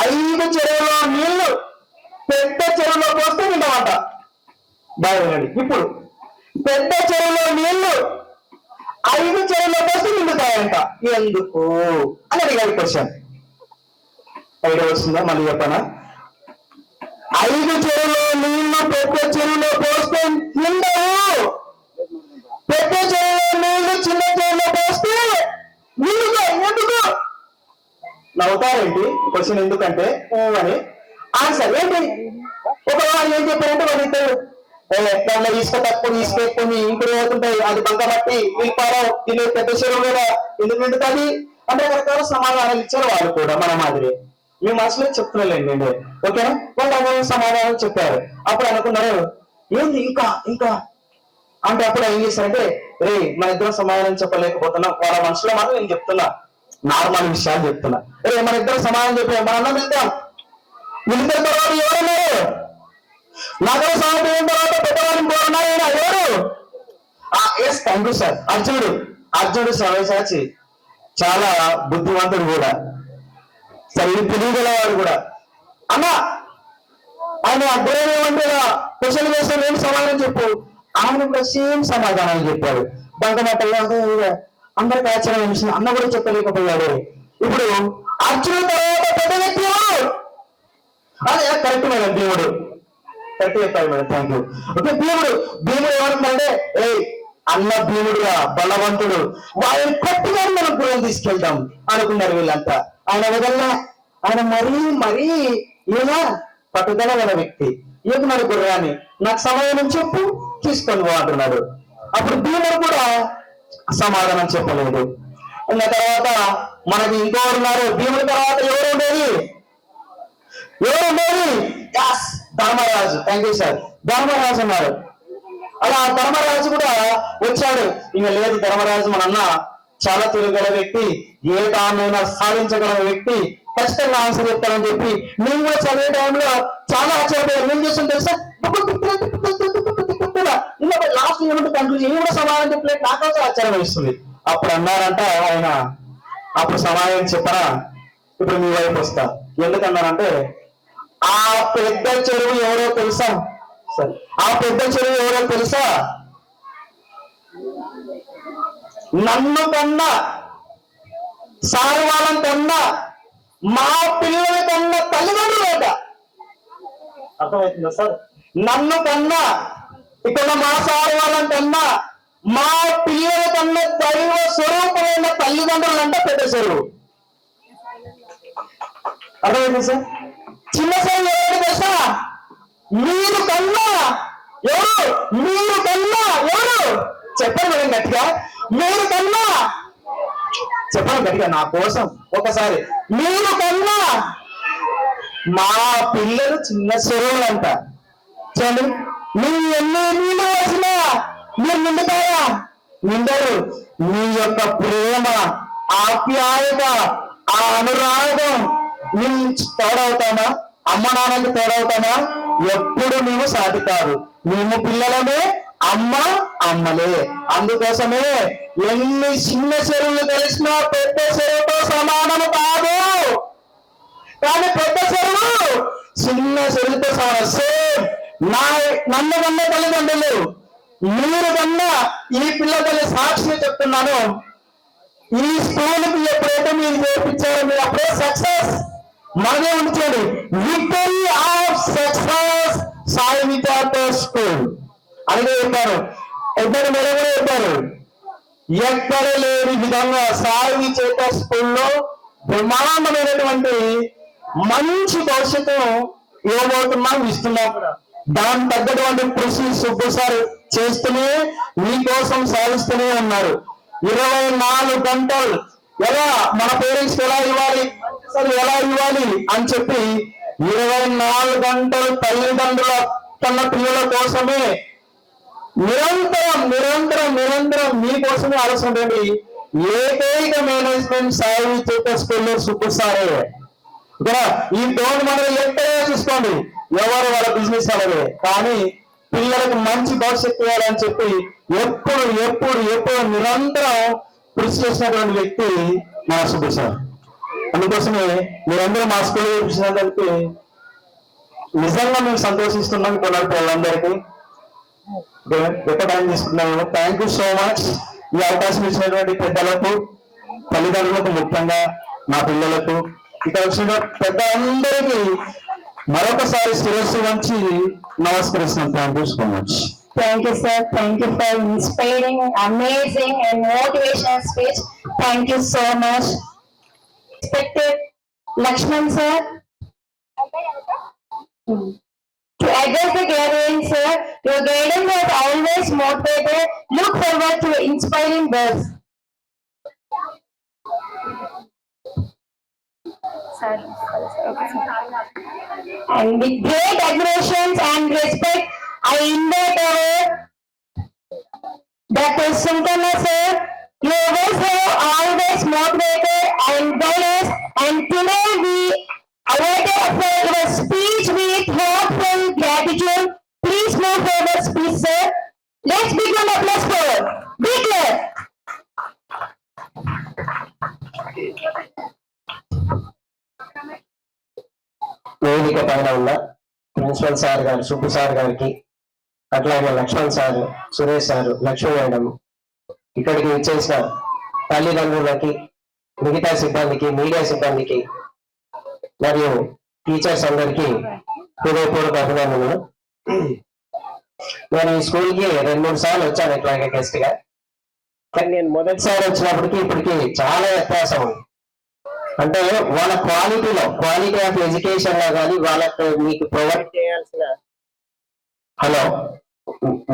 5 చెరువులో నీళ్లు పెద్ద చెరువులో పోస్తే నిండవంట. బాగా వినండి. ఇప్పుడు పెద్ద చెరువులో నీళ్లు 5 చెరువులో పోస్తే నిండుతాయంట. ఎందుకు అని అడిగాడు క్వశ్చన్. ఐడియా వస్తుందా? మళ్ళీ చెప్పనా? 5 చెరువులో నీళ్లు పెద్ద చెరువులో పోస్తే నిండవు, పెద్ద చెరువులో నీళ్లు చిన్న చెరువులో పోస్తే నిండుతాయి. ఎందుకు? నవ్వుతారేంటి? క్వశ్చన్ ఎందుకంటే అని ఆన్సర్ ఏంటి? ఒకవాడు ఏం చెప్పారంటే, వాళ్ళిద్దరు దాంట్లో ఇసుక తక్కువ తీసుకెట్టుకుని ఇంకుడు అవుతుంటాయి, అది బంకబట్టి వీళ్ళపారో తినే పెద్ద చెరువు కూడా ఎందుకు నిండుతుంది అంటే రకరకాల సమాధానాలు ఇచ్చారు వాళ్ళు కూడా మన మాదిరి. మీ మనసులో చెప్తున్నాలేండి నేను, ఓకేనా? వాళ్ళు సమాధానం చెప్పారు. అప్పుడు అనుకున్నారు, ఏంది ఇంకా అంటే అప్పుడు ఏం చేశారంటే, రే మన ఇద్దరం సమాధానం చెప్పలేకపోతున్నాం, వాళ్ళ మనసులో మాత్రం నేను చెప్తున్నా, నార్మల్ విషయాలు చెప్తున్నా. రే మన ఇద్దరం సమాధానం చెప్పాం, మన అన్నం వెళ్తాం. వీళ్ళిద్దరి తర్వాత ఎవరున్నారు? నకులు సహదేవుని తర్వాత పెద్దవాళ్ళని కోరున్నారు. ఎవరు? Yes, thank you sir. అర్జునుడు సవ్యసాచి, చాలా బుద్ధిమంతుడు కూడా, సరే తెలియగలవాడు కూడా. అన్నా ఆయన అర్థం ఏమంటే క్వశ్చన్ వేస్తే నేను సమాధానం చెప్పు, ఆయన కూడా సేమ్ సమాధానం చెప్పాడు. బంకమట్టలో అందరికి ఆశ్చర్యం అనిపిస్తుంది, అన్న కూడా చెప్పలేకపోయాడు. ఇప్పుడు అర్జునుడు తర్వాత పెద్ద వ్యక్తి అదే కరెక్ట్ మేడం, భీముడు. కరెక్ట్ చెప్పాడు మేడం, థ్యాంక్ యూ. ఓకే, భీముడు ఏమంటుందంటే, అన్న భీముడుగా బలవంతుడు, వాళ్ళని కొట్టుగా మనం గుర్రం తీసుకెళ్తాం అనుకున్నారు వీళ్ళంతా. ఆయన వదల్లా, ఆయన మరీ ఈయన పట్టుదల గల వ్యక్తి. ఏమన్నాడు గుర్రాన్ని, నాకు సమయం చెప్పు, తీసుకొని పో అంటున్నాడు. అప్పుడు భీముడు కూడా సమాధానం చెప్పలేదు. ఉన్న తర్వాత మనకి ఇంకో ఉన్నారు. భీముడి తర్వాత ఎవరు ఉండేది? Dharmaraju. Thank you sir. Dharmaraju ఉన్నారు. అలా ధర్మరాజు కూడా వచ్చాడు. ఇంకా లేదు, ధర్మరాజు మన అన్న చాలా తెలియగల వ్యక్తి, ఏ దాన్నైనా సాధించగల వ్యక్తి, ఖచ్చితంగా ఆన్సర్ చెప్తానని చెప్పి నేను కూడా చదివే టైంలో చాలా ఆశ్చర్యపోయాను. ఏం చేస్తుంది తెలుసా? లాస్ట్ ఏమంటే కన్క్లూజన్ కూడా సమాధానం చెప్పలేదు. నాకు ఆశ్చర్యం వేస్తుంది. అప్పుడు అన్నారంట ఆయన, అప్పుడు సమాధానం చెప్పరా, ఇప్పుడు మీ వైపు వస్తా. ఎందుకన్నారంటే, ఆ పెద్ద చెరువు ఎవరో తెలుసా? సరే, ఆ పెద్ద చెరువు ఎవరో తెలుసా? నన్ను కన్నా, సార్ వాళ్ళని కన్నా, మా పిల్లల కన్నా తల్లిదండ్రులేట. అర్థమవుతుందా సార్? నన్ను కన్నా, ఇక్కడ మా సార్ వాళ్ళని కన్నా, మా పిల్లల కన్నా దైవ స్వరూపమైన తల్లిదండ్రులు అంటే పెద్ద చెరువు. అర్థమైంది సార్? చిన్న సెల్ ఎవరు తెలుసా? మీరు కన్నా ఎవరు? మీరు కన్నా ఎవరు? చెప్పండి మేడం గట్టిగా. మీరు కన్నా చెప్పండి గట్టిగా నా కోసం ఒకసారి. మీరు కన్నా మా పిల్లలు చిన్న చెరువులు అంట. చూడండి, మీరు ఎన్ని నీళ్ళు వచ్చినా మీరు నిండుతారా? నిండరు. మీ యొక్క ప్రేమ, ఆప్యాయత, ఆ అనురాగం మేము తోడవుతామా? అమ్మ నాన్నకి తోడవుతామా? ఎప్పుడు మేము సాటి కాదు. మేము పిల్లలమే, అమ్మ అమ్మలే. అందుకోసమే ఎన్ని చిన్న చెరువులు తెలిసినా పెద్ద చెరువుతో సమానము కాదు. కానీ పెద్ద చెరువు చిన్న చెరువుతో సమానం. సేమ్ నన్ను కన్నా తల్లిదండ్రులు, మీరు కన్నా ఈ పిల్లల సాక్షి చెప్తున్నాను. ఈ స్కూల్కి ఎప్పుడైతే మీరు చేర్పించారో మీరు అప్పుడే సక్సెస్. మనమే ఉంచండి, విక్టరీ ఆఫ్ సక్సెస్ సాయి విద్యార్థి స్కూల్ అలాగే చెప్పారు. ఇద్దరు మీరు కూడా చెప్పారు, ఎక్కడ లేని విధంగా సాయి విద్యార్థి స్కూల్లో బ్రహ్మాండమైనటువంటి మంచి భవిష్యత్తును ఇవ్వబోతున్నాం, ఇస్తున్నాం కూడా. దాని తగ్గటువంటి కృషి సుబ్బు సార్ చేస్తూనే మీకోసం సాధిస్తూనే ఉన్నారు. 24 గంటలు ఎలా మన పేరెంట్స్ ఎలా ఇవ్వాలి, ఎలా ఇవ్వాలి అని చెప్పి 24 గంటలు తల్లిదండ్రుల తన పిల్లల కోసమే నిరంతరం నిరంతరం నిరంతరం మీకోసమే ఆలోచించండి. ఏకైక మేనేజ్మెంట్ సాయి విద్యార్థి స్కూల్లో సుబ్బు సారే. ఈ టోన్ మనం ఎక్కడైనా చూసుకోండి, ఎవరు వాళ్ళ బిజినెస్ వాళ్ళే, కానీ పిల్లలకు మంచి భవిష్యత్తు ఇవ్వాలని చెప్పి ఎప్పుడు ఎప్పుడు ఎప్పుడు నిరంతరం కృషి చేసినటువంటి వ్యక్తి మా సుబ్బు సార్. అందుకోసమే మీరందరూ మా స్కూల్ చూసినందుకు నిజంగా మేము సంతోషిస్తున్నాం. కొన్నాళ్ళ పిల్లలందరికీ ఎక్కువ టైం తీసుకున్నాము. Thank you so much. ఈ అవకాశం ఇచ్చినటువంటి పెద్దలకు, తల్లిదండ్రులకు, ముఖ్యంగా నా పిల్లలకు, ఇక్కడ వచ్చిన పెద్దలందరికీ మరొకసారి శిరస్సు వంచి నమస్కరిస్తున్నాం. Thank you so much. Thank you, sir. Thank you for inspiring, amazing, and motivational speech. Thank you so much. Respected Lakshman sir. To address the gathering, sir, your guidance has always motivated. Look forward to inspiring words. And with great admiration and respect, I invite our Dr. Sultana sir. You always have always motivated and guided us, and today we awaited for your speech with heartfelt gratitude. Please move forward, speech sir. Let's begin the applause for big clap. వేదిక పైన ఉన్న ప్రిన్సిపల్ సార్ గారు, సుబ్బు సార్ గారికి, అట్లాగే Lakshman sir, Suresh sir, Lakshmi madam, ఇక్కడికి వచ్చేసిన తల్లిదండ్రులకి, మిగతా సిబ్బందికి, మీడియా సిబ్బందికి మరియు టీచర్స్ అందరికీ హృదయపూర్వక అభినందనలు. నేను ఈ స్కూల్కి 2-3 సార్లు వచ్చాను ఇట్లాగే గెస్ట్ గా. కానీ నేను మొదటిసారి వచ్చినప్పటికీ ఇప్పటికి చాలా వ్యత్యాసం ఉంది. అంటే వాళ్ళ క్వాలిటీలో, క్వాలిటీ ఆఫ్ ఎడ్యుకేషన్ లో కానీ వాళ్ళకి మీకు ప్రొవైడ్ చేయాల్సిన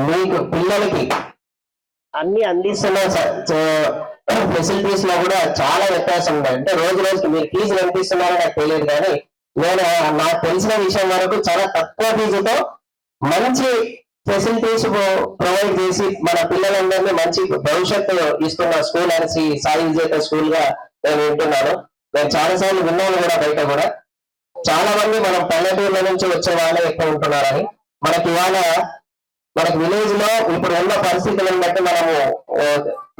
మీకు పిల్లలకి అన్ని అందిస్తున్న ఫెసిలిటీస్ లో కూడా చాలా వ్యత్యాసం ఉంది. అంటే రోజు రోజుకి మీరు ఫీజులు ఎంత ఇస్తున్నారో నాకు తెలియదు, కానీ నేను నాకు తెలిసిన విషయం వరకు చాలా తక్కువ ఫీజుతో మంచి ఫెసిలిటీస్ ప్రొవైడ్ చేసి మన పిల్లలందరినీ మంచి భవిష్యత్తు ఇస్తున్న స్కూల్ అనేసి సాయి విజేత స్కూల్ గా నేను వింటున్నాను. నేను చాలా సార్లు విన్నాను కూడా, బయట కూడా చాలా మంది మనం పల్లెటూర్ల నుంచి వచ్చే వాళ్ళే ఎక్కువ ఉంటున్నారని. మనకి ఇవాళ మనకి విలేజ్ లో ఇప్పుడు ఉన్న పరిస్థితులను బట్టి మనము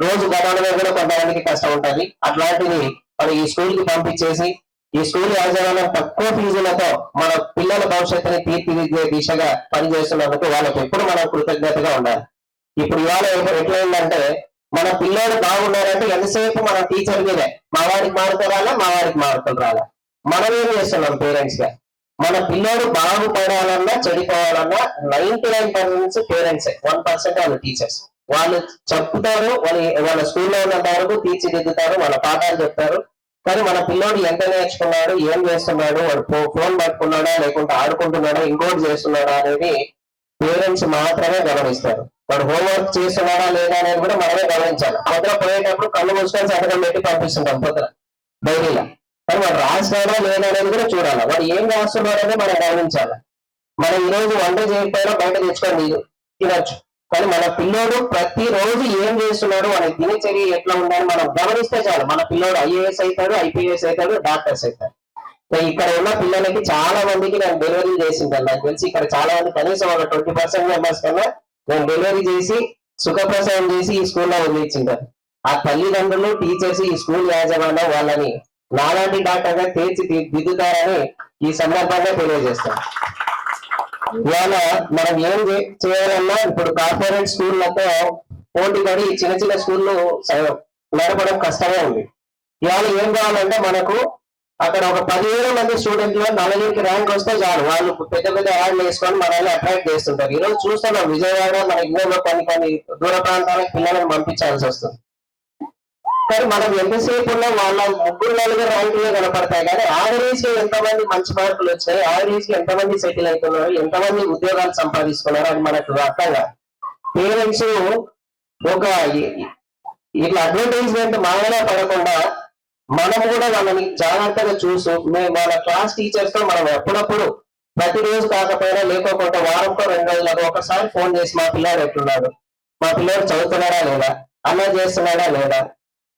రోజు గడవడమే కూడా కొంతమందికి కష్టం ఉంటుంది. అట్లాంటిది మనం ఈ స్కూల్ కి పంపించేసి ఈ స్కూల్ యాజమాన్యం తక్కువ ఫీజులతో మన పిల్లల భవిష్యత్తుని తీర్చిదిద్దే దిశగా పనిచేస్తున్నందుకు వాళ్ళకి ఎప్పుడు మనం కృతజ్ఞతగా ఉండాలి. ఇప్పుడు ఇవాళ ఎట్లయిందంటే మన పిల్లలు బాగున్నారంటే ఎంతసేపు మన టీచర్ మీదే, మా వాడికి మార్కులు రాలా, మా వాడికి మార్కులు రాలా. మనం ఏం చేస్తున్నాం పేరెంట్స్ గా? మన పిల్లలు బాగుపడాలన్నా చెడిపోవాలన్నా 99% పేరెంట్స్, 1% వాళ్ళు టీచర్స్. వాళ్ళు చెప్తారు, వాళ్ళ స్కూల్లో ఉన్నంత వరకు తీర్చిదిద్దుతారు, వాళ్ళ పాఠాలు చెప్తారు, కానీ మన పిల్లోడు ఎంత నేర్చుకున్నాడు, ఏం చేస్తున్నాడు, వాడు ఫోన్ పట్టుకున్నాడా లేకుంటే ఆడుకుంటున్నాడా, ఇంకోటి చేస్తున్నాడా అనేది పేరెంట్స్ మాత్రమే గమనిస్తారు. వాడు హోంవర్క్ చేస్తున్నాడా లేదా అనేది కూడా మనమే గమనించాలి. పొద్దున పోయేటప్పుడు కళ్ళు మూసుకొని సంతకం పెట్టి పంపిస్తుంటాం పొద్దున డైరీలో, కానీ వాడు రాస్తాడా లేదా అనేది కూడా చూడాలి. వాడు ఏం రాస్తున్నాడు అనేది మనం గమనించాలి. మనం ఈ రోజు వంట చేయకపోయినా బయట తెచ్చుకొని తినొచ్చు, కానీ మన పిల్లోడు ప్రతిరోజు ఏం చేస్తున్నాడు, వాడి దినచర్య ఎట్లా ఉందని మనం గమనిస్తే చాలు. మన పిల్లోడు ఐఏఎస్ అవుతాడు, ఐపీఎస్ అవుతాడు, డాక్టర్స్ అవుతాడు. ఇక్కడ ఉన్న పిల్లలకి చాలా మందికి నేను డెలివరీ చేసింటాను. నాకు తెలిసి ఇక్కడ చాలా మంది కనీసం ఒక 20% మెంబర్స్ కన్నా నేను డెలివరీ చేసి సుఖప్రసవం చేసి ఈ స్కూల్లో వదిలించింటాను. ఆ తల్లిదండ్రులు, టీచర్స్, ఈ స్కూల్ యాజమాన్యం వాళ్ళని నాలాంటి డాక్టర్ గా దిద్దుతారని ఈ సందర్భంగా తెలియజేస్తాను. ఇవాళ మనం ఏం చేయాలన్నా ఇప్పుడు కార్పొరేట్ స్కూళ్ళతో పోటీ పడి చిన్న చిన్న స్కూళ్ళు నడపడం కష్టమే ఉంది. ఇవాళ ఏం కావాలంటే మనకు అక్కడ ఒక 10,000 మంది స్టూడెంట్లు 4కి ర్యాంక్ వస్తే చాలు, వాళ్ళు పెద్ద పెద్ద యాడ్లు వేసుకొని మనల్ని అట్రాక్ట్ చేస్తుంటారు. ఈరోజు చూస్తున్నాం విజయవాడ మన ఇంట్లో కొన్ని దూర ప్రాంతాలకు పిల్లలను పంపించాల్సి వస్తుంది. కానీ మనం ఎంతసేపు ఉన్నా వాళ్ళ 3-4 ర్యాంకులే కనపడతాయి, కానీ యావరేజ్ గా ఎంతమంది మంచి మార్కులు వచ్చాయి, యావరేజ్ గా ఎంతమంది సెటిల్ అవుతున్నారు, ఎంతమంది ఉద్యోగాలు సంపాదిస్తున్నారు అని మనకు అర్థం కాదు. పేరెంట్స్ ఒక ఇట్లా అడ్వర్టైజ్మెంట్ మామూలుగా పడకుండా మనం కూడా వాళ్ళని జాగ్రత్తగా చూసు వాళ్ళ క్లాస్ టీచర్స్ తో మనం ఎప్పుడప్పుడు ప్రతిరోజు కాకపోయినా లేకోకుండా వారంకో 2 రోజులకు ఒకసారి ఫోన్ చేసి మా పిల్లాడు ఎట్లున్నాడు, మా పిల్లాడు చదువుతున్నాడా లేదా, అలా చేస్తున్నాడా లేదా,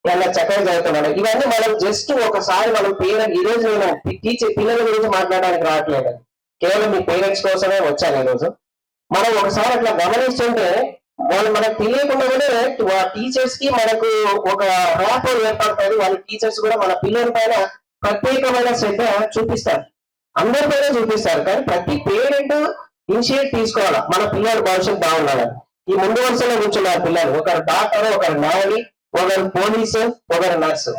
ఇలా చక్కగా చదువుతున్నాడు, ఇవన్నీ మనం జస్ట్ ఒకసారి మనం పేరెంట్ ఈ రోజు నేను టీచర్ పిల్లల గురించి మాట్లాడడానికి రావట్లేదు, కేవలం మీ పేరెంట్స్ కోసమే వచ్చాను. ఈ రోజు మనం ఒకసారి అట్లా గమనిస్తుంటే వాళ్ళు మనకు తెలియకుండా టీచర్స్ కి మనకు ఒక ర్యాపో ఏర్పడుతుంది. వాళ్ళ టీచర్స్ కూడా మన పిల్లల పైన ప్రత్యేకమైన శ్రద్ధ చూపిస్తారు, అందరిపైన చూపిస్తారు. కానీ ప్రతి పేరెంట్ ఇనిషియేట్ తీసుకోవాలా, మన పిల్లల భవిష్యత్తు బాగుండాలని. ఈ ముందు వరుసలో కూర్చున్నారు పిల్లలు, ఒకరు డాక్టర్, ఒకరు న్యాయవి, ఒకరు పోలీసు, ఒకరు నర్సు.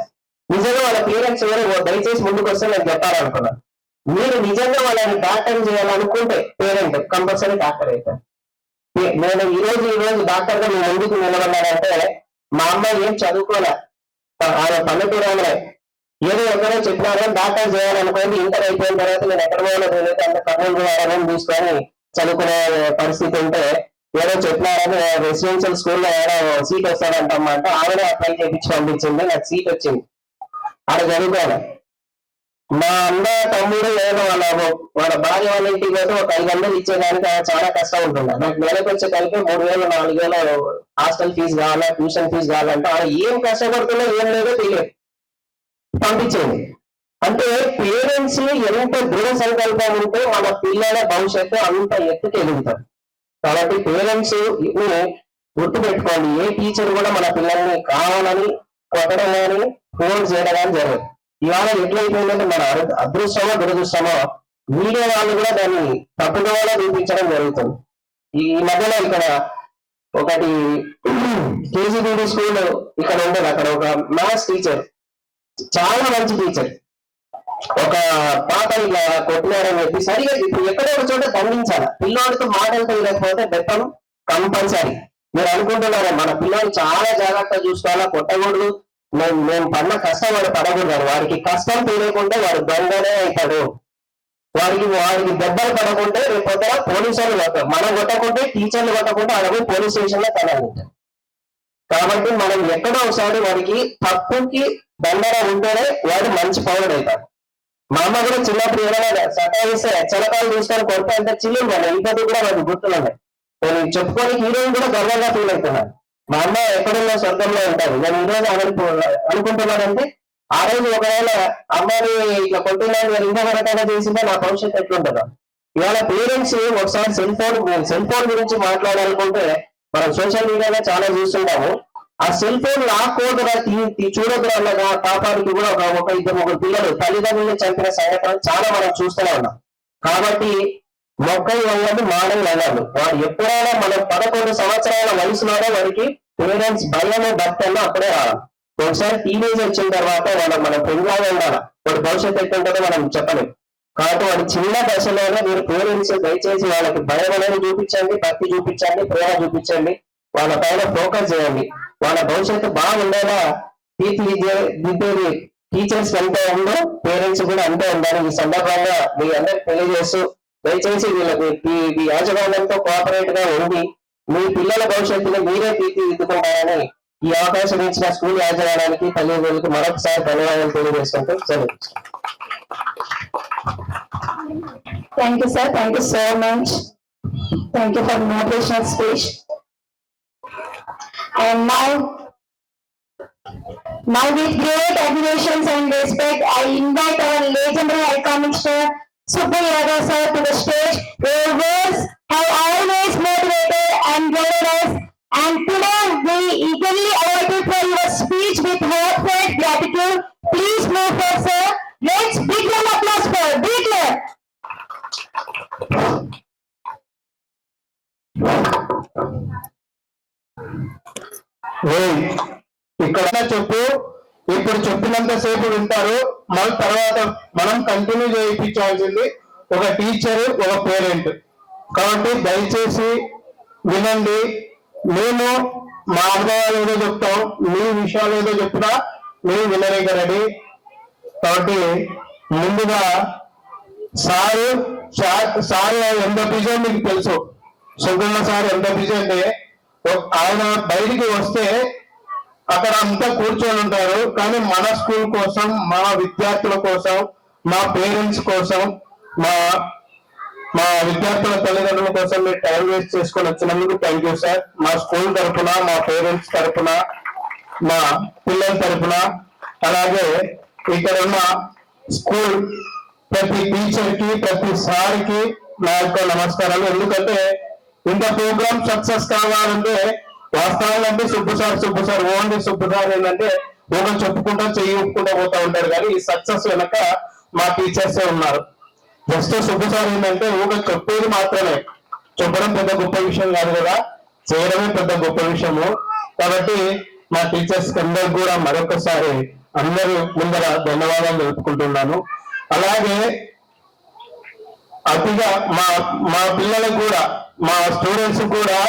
నిజంగా వాళ్ళ పేరెంట్స్ ఎవరు దయచేసి ముందుకు వస్తే నేను చెప్పాలనుకున్నాను. మీరు నిజంగా వాళ్ళని డాక్టర్ చేయాలనుకుంటే పేరెంట్ కంపల్సరీ డాక్టర్ అవుతారు. నేను ఈ రోజు డాక్టర్ గా నేను ఎందుకు నిలబడ్డానంటే మా అమ్మాయి ఏం చదువుకోలే, ఆయన పల్లెటూరు అమ్మాయి ఏదో ఎక్కడో చెప్పినారో డాక్టర్ చేయాలనుకోండి. ఇంటర్ అయిపోయిన తర్వాత నేను ఎక్కడ పోయాలో తెలియదు, అంత కర్నూలు వారని తీసుకొని చదువుకునే పరిస్థితి ఉంటే ఏదో చెప్పినారని రెసిడెన్షియల్ స్కూల్లో ఏదో సీట్ వస్తాడంటమ్మా అంటే ఆవిడ అప్లై చేయించి పంపించింది, నాకు సీట్ వచ్చింది, ఆడ చదువుకోవాలి. మా అన్న తమ్ముడు నేను వాళ్ళ భార్య వాళ్ళ ఇంటికి పోతే ఒక 500 ఇచ్చేదానికి చాలా కష్టం ఉంటుంది. నాకు నెలకు వచ్చే కలిపి 3,000-4,000 హాస్టల్ ఫీజు కావాలా, ట్యూషన్ ఫీజు కావాలంటే ఆడ ఏం కష్టపడుతున్నా ఏం లేదో తెలియదు, పంపించేది. అంటే పేరెంట్స్ ఎంత దృఢ సంకల్పం ఉంటే మన పిల్లల భవిష్యత్తు అంత ఎత్తుకు ఎదుగుతారు. కాబట్టి పేరెంట్స్ గుర్తుపెట్టుకోండి, ఏ టీచర్ కూడా మన పిల్లల్ని కావాలని కొట్టడం కానీ ఫోన్ చేయడం కానీ జరగదు. ఇవాళ ఎట్లయిపోయిందంటే మన అదృష్టమో దురదృష్టమో మీడియా వాళ్ళు కూడా దాన్ని తప్పుదోవలో చూపించడం జరుగుతుంది. ఈ మధ్యలో ఇక్కడ ఒకటి కేజీబీడీ స్కూల్ ఇక్కడ ఉండేది, అక్కడ ఒక మ్యాథ్స్ టీచర్, చాలా మంచి టీచర్, ఒక పాప ఇలా కొట్టినారని చెప్పి సరిగా ఇప్పుడు ఎక్కడో ఒక చోట దండించాలి. పిల్లోడితో మాటలతో లేకపోతే బెట్టం కంపల్సరీ. మీరు అనుకుంటున్నారా మన పిల్లలు చాలా జాగ్రత్తగా చూసుకోవాలా, కొట్టకూడదు, మేము పడిన కష్టం వాడు పడకూడదు. వాడికి కష్టం తెలియకుండా వాడు దొంగనే అవుతాడు. వాడికి దెబ్బలు పడకుంటే రేపు పొద్దున పోలీసులు మనం కొట్టకుంటే టీచర్లు కొట్టకుంటే అడవి పోలీస్ స్టేషన్ లో తనకుంటారు. కాబట్టి మనం ఎక్కడో ఒకసారి వాడికి తప్పుకి దండన ఉంటేనే వాడు మంచి పౌరుడు అవుతాడు. మా అమ్మ కూడా చిన్నప్పుడు ఏమైనా సతాయిస్తే చిలకాలు చూసుకొని కొడితే అంటే చిల్లుంది, ఇప్పటికి కూడా వాడికి గుర్తున్నాయి. నేను చెప్పుకొని హీరోయిన్ కూడా గర్వంగా ఫీల్ అవుతున్నాను. మా అమ్మ ఎక్కడున్న స్వర్గంలో ఉంటారు. నేను ఈరోజు అనుకుంటున్నానంటే ఆ రోజు ఒకవేళ అమ్మని ఇట్లా కొట్టినాను ఇంకా రకంగా చేసిందో నా భవిష్యత్తు ఎట్లుంటుందో. ఇవాళ పేరెంట్స్ ఒకసారి సెల్ ఫోన్ గురించి మాట్లాడాలనుకుంటే మనం సోషల్ మీడియాలో చాలా చూస్తుంటాము. ఆ సెల్ ఫోన్ లాక్కోదురా చూడదురా అన్నగా పాపానికి కూడా ఒక 2-3 పిల్లలు తల్లిదండ్రులు చంపిన సంఘటనలు చాలా మనం చూస్తూనే ఉన్నాం. కాబట్టి మొక్కలు వెళ్ళదు, మానవులు వెళ్ళదు. వాడు ఎప్పుడైనా మనం 11 సంవత్సరాల వయసులోనే వాడికి పేరెంట్స్ భయము భక్తల్లో అప్పుడే రావాలి. ఒకసారి టీనేజ్ వచ్చిన తర్వాత మనం పెళ్ళలాగా ఉండాలి. వాడి భవిష్యత్తు ఎట్టుంటుందో మనం చెప్పలేము. కాబట్టి వాడి చిన్న దశలోనే మీరు పేరెంట్స్ దయచేసి వాళ్ళకి భయం అనేది చూపించండి, భక్తి చూపించండి, ప్రేమ చూపించండి, వాళ్ళ పైన ఫోకస్ చేయండి. వాళ్ళ భవిష్యత్తు బాగుండేలా తీర్చిదిద్దేది టీచర్స్ ఎంత ఉందో పేరెంట్స్ కూడా అంతే ఉండాలి. ఈ సందర్భంగా మీ అందరికి తెలియజేస్తూ దయచేసి వీళ్ళకి ఈ యాజమాన్యంతో కోఆపరేట్ గా ఉండి మీ పిల్లల భవిష్యత్తుని మీరే తీర్చిదిద్దుకుంటారని ఈ అవకాశం ఇచ్చిన స్కూల్ యాజమాన్యానికి తల్లిదండ్రులకు మరొకసారి ధన్యవాదాలు తెలియజేసుకుంటూ సెలవు. Thank you, sir. Thank you so much. Thank you for the motivational speech. And now with great admirations and respect, I invite our legendary iconic star, Subbu Yadav sir, to the stage. Your words have always motivated and guided us. And today we eagerly awaited for your speech with heartfelt gratitude. Please move forward, sir. Let's big round of applause for big clap. ఇక్కడ చెప్పు, ఇప్పుడు చెప్పినంత సేపు వింటారు, మళ్ళీ తర్వాత మనం కంటిన్యూ చేయించాల్సింది ఒక టీచర్ ఒక పేరెంట్. కాబట్టి దయచేసి వినండి. మేము మా అనుభవాలు ఏదో చెప్తాం, మీ విషయాలు ఏదో చెప్తున్నా మేము వినలేకరండి. కాబట్టి ముందుగా సారు ఎంత బిజీ మీకు తెలుసు. సుగుణ సార్ ఎంత బిజీ అంటే ఆయన బయటికి వస్తే అక్కడ అంతా కూర్చొని ఉంటారు. కానీ మన స్కూల్ కోసం, మా విద్యార్థుల కోసం, మా పేరెంట్స్ కోసం, మా విద్యార్థుల తల్లిదండ్రుల కోసం మీరు టైం వేస్ట్ చేసుకొని వచ్చినందుకు థ్యాంక్ యూ సార్. మా స్కూల్ తరఫున, మా పేరెంట్స్ తరఫున, మా పిల్లల తరఫున, అలాగే ఇక్కడ ఉన్న స్కూల్ ప్రతి టీచర్ కి, ప్రతి సార్ కి నా యొక్క నమస్కారాలు. ఎందుకంటే ఇంత ప్రోగ్రామ్ సక్సెస్ కావాలంటే వాస్తవాలంటే Subbu sir only Subbu sir ఏంటంటే ఒకరు చెప్పుకుంటా చెయ్యి ఒప్పుకుంటా పోతా ఉంటారు. కానీ ఈ సక్సెస్ వెనక మా టీచర్సే ఉన్నారు. జస్ట్ సుబ్బు సార్ ఏంటంటే ఒకరు చెప్పేది మాత్రమే, చెప్పడం పెద్ద గొప్ప విషయం కాదు కదా, చేయడమే పెద్ద గొప్ప విషయము. కాబట్టి మా టీచర్స్ అందరికి కూడా మరొకసారి అందరూ ముందర ధన్యవాదాలు తెలుపుకుంటున్నాను. అలాగే అతిగా మా పిల్లలకు కూడా, మా స్టూడెంట్స్ కూడా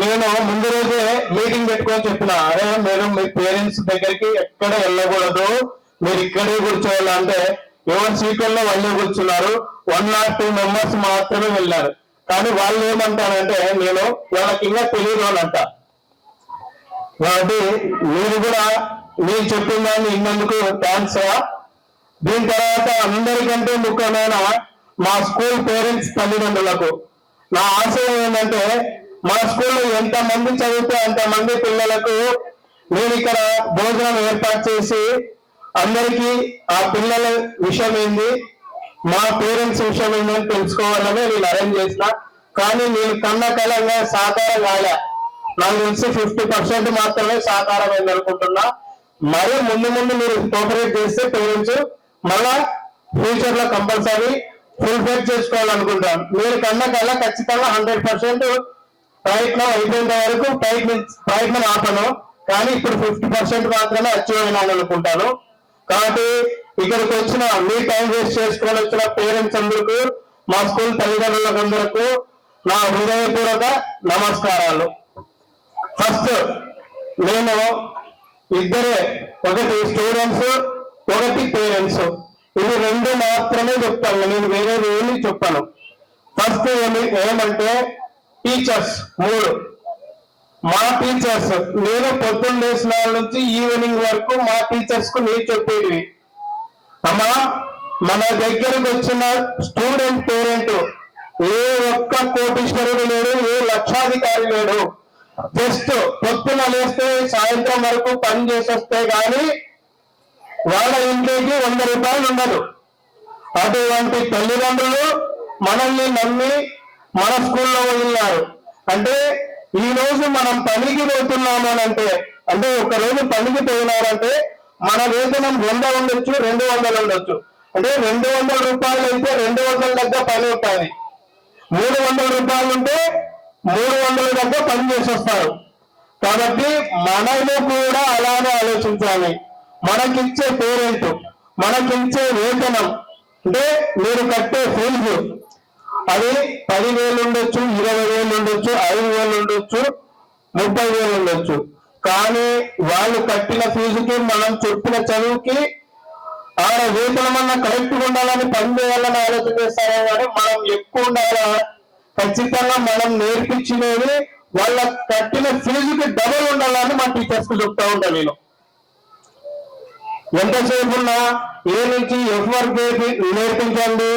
నేను ముందు రోజే మీటింగ్ పెట్టుకొని చెప్పిన, అరే మీరు మీ పేరెంట్స్ దగ్గరికి ఎక్కడ వెళ్ళకూడదు, మీరు ఇక్కడే కూర్చోవాలంటే ఎవరి సీట్లలో వాళ్ళే కూర్చున్నారు. 1 or 2 members మాత్రమే వెళ్ళారు. కానీ వాళ్ళు ఏమంటారంటే నేను వాళ్ళకి ఇంకా తెలియదు అని అంట. కాబట్టి మీరు కూడా మీరు చెప్పిన దాన్ని ఇన్నందుకు థ్యాంక్స్. దీని తర్వాత అందరికంటే ముఖ్యమైన మా స్కూల్ పేరెంట్స్ తల్లిదండ్రులకు నా ఆశయం ఏంటంటే మా స్కూల్లో ఎంతమంది చదివితే అంతమంది పిల్లలకు నేను ఇక్కడ భోజనం ఏర్పాటు చేసి అందరికీ ఆ పిల్లల విషయం ఏంది, మా పేరెంట్స్ విషయం ఏందని తెలుసుకోవాలని నేను అరేంజ్ చేసిన. కానీ నేను కన్న కలంగా సాకారం కాలే. నాకు తెలిసి 50% మాత్రమే సాకారం అయింది అనుకుంటున్నా. మరి ముందు మీరు కోఆపరేట్ చేస్తే పేరెంట్స్ మళ్ళా ఫ్యూచర్ లో కంపల్సరీ ఫుల్ ఫెడ్ చేసుకోవాలనుకుంటాను. మీరు కన్న కల్లా ఖచ్చితంగా 100% ప్రయత్నం అయిపోయేంత వరకు ప్రయత్నం ఆపను. కానీ ఇప్పుడు 50% మాత్రమే అచీవ్ అయినాను అనుకుంటాను. కాబట్టి ఇక్కడికి వచ్చిన మీ టైం వేస్ట్ చేసుకొని వచ్చిన పేరెంట్స్ అందరికీ, మా స్కూల్ తల్లిదండ్రులందరికీ నా హృదయపూర్వక నమస్కారాలు. ఫస్ట్ నేను ఇద్దరే, ఒకటి స్టూడెంట్స్, ఒకటి పేరెంట్స్, ఇవి 2 మాత్రమే చెప్తాను. నేను వేరే ఏమీ చెప్పాను. ఫస్ట్ ఏమంటే టీచర్స్ 3. మా టీచర్స్ నేను పొద్దున్న లేచిన నుంచి ఈవినింగ్ వరకు మా టీచర్స్ కు నేను చెప్పేది, అమ్మా మన దగ్గరకు వచ్చిన స్టూడెంట్ పేరెంట్ ఏ ఒక్క కోటీశ్వరుడు లేడు, ఏ లక్షాధికారి లేడు. జస్ట్ పొద్దున లేస్తే సాయంత్రం వరకు పని చేసి వస్తే గాని వాళ్ళ ఇంటికి 100 రూపాయలు ఉండదు. అటువంటి తల్లిదండ్రులు మనల్ని నమ్మి మన స్కూల్లో వదిలినారు. అంటే ఈ రోజు మనం పనికి పోతున్నాము అంటే ఒక రోజు పనికి పోయినారంటే మన వేతనం 100 ఉండొచ్చు, 200 ఉండొచ్చు. అంటే 200 రూపాయలు అయితే 200 దగ్గర పని ఉంటుంది. 300 రూపాయలు ఉంటే 300 దగ్గర పని చేసి వస్తారు. కాబట్టి మనము కూడా అలానే ఆలోచించాలి. మనకిచ్చే పేరెంట్, మనకిచ్చే వేతనం అంటే మీరు కట్టే ఫీజు అది 10,000 ఉండొచ్చు, 20,000 ఉండొచ్చు, 5,000 ఉండొచ్చు, 30,000 ఉండొచ్చు. కానీ వాళ్ళు కట్టిన ఫీజుకి మనం చెప్పిన చదువుకి ఆడ వేతనం అన్న కరెక్ట్ ఉండాలని పని చేయాలని ఆలోచన చేస్తారే కానీ మనం ఎక్కువ ఉండాలా, ఖచ్చితంగా మనం నేర్పించినవి వాళ్ళ కట్టిన ఫీజుకి డబుల్ ఉండాలని మా టీచర్స్ కి చెప్తా ఉంటాను నేను. ఎంతసేపు ఉన్నా ఏ నుంచి ఎఫ్ వరకు నేర్పించండి,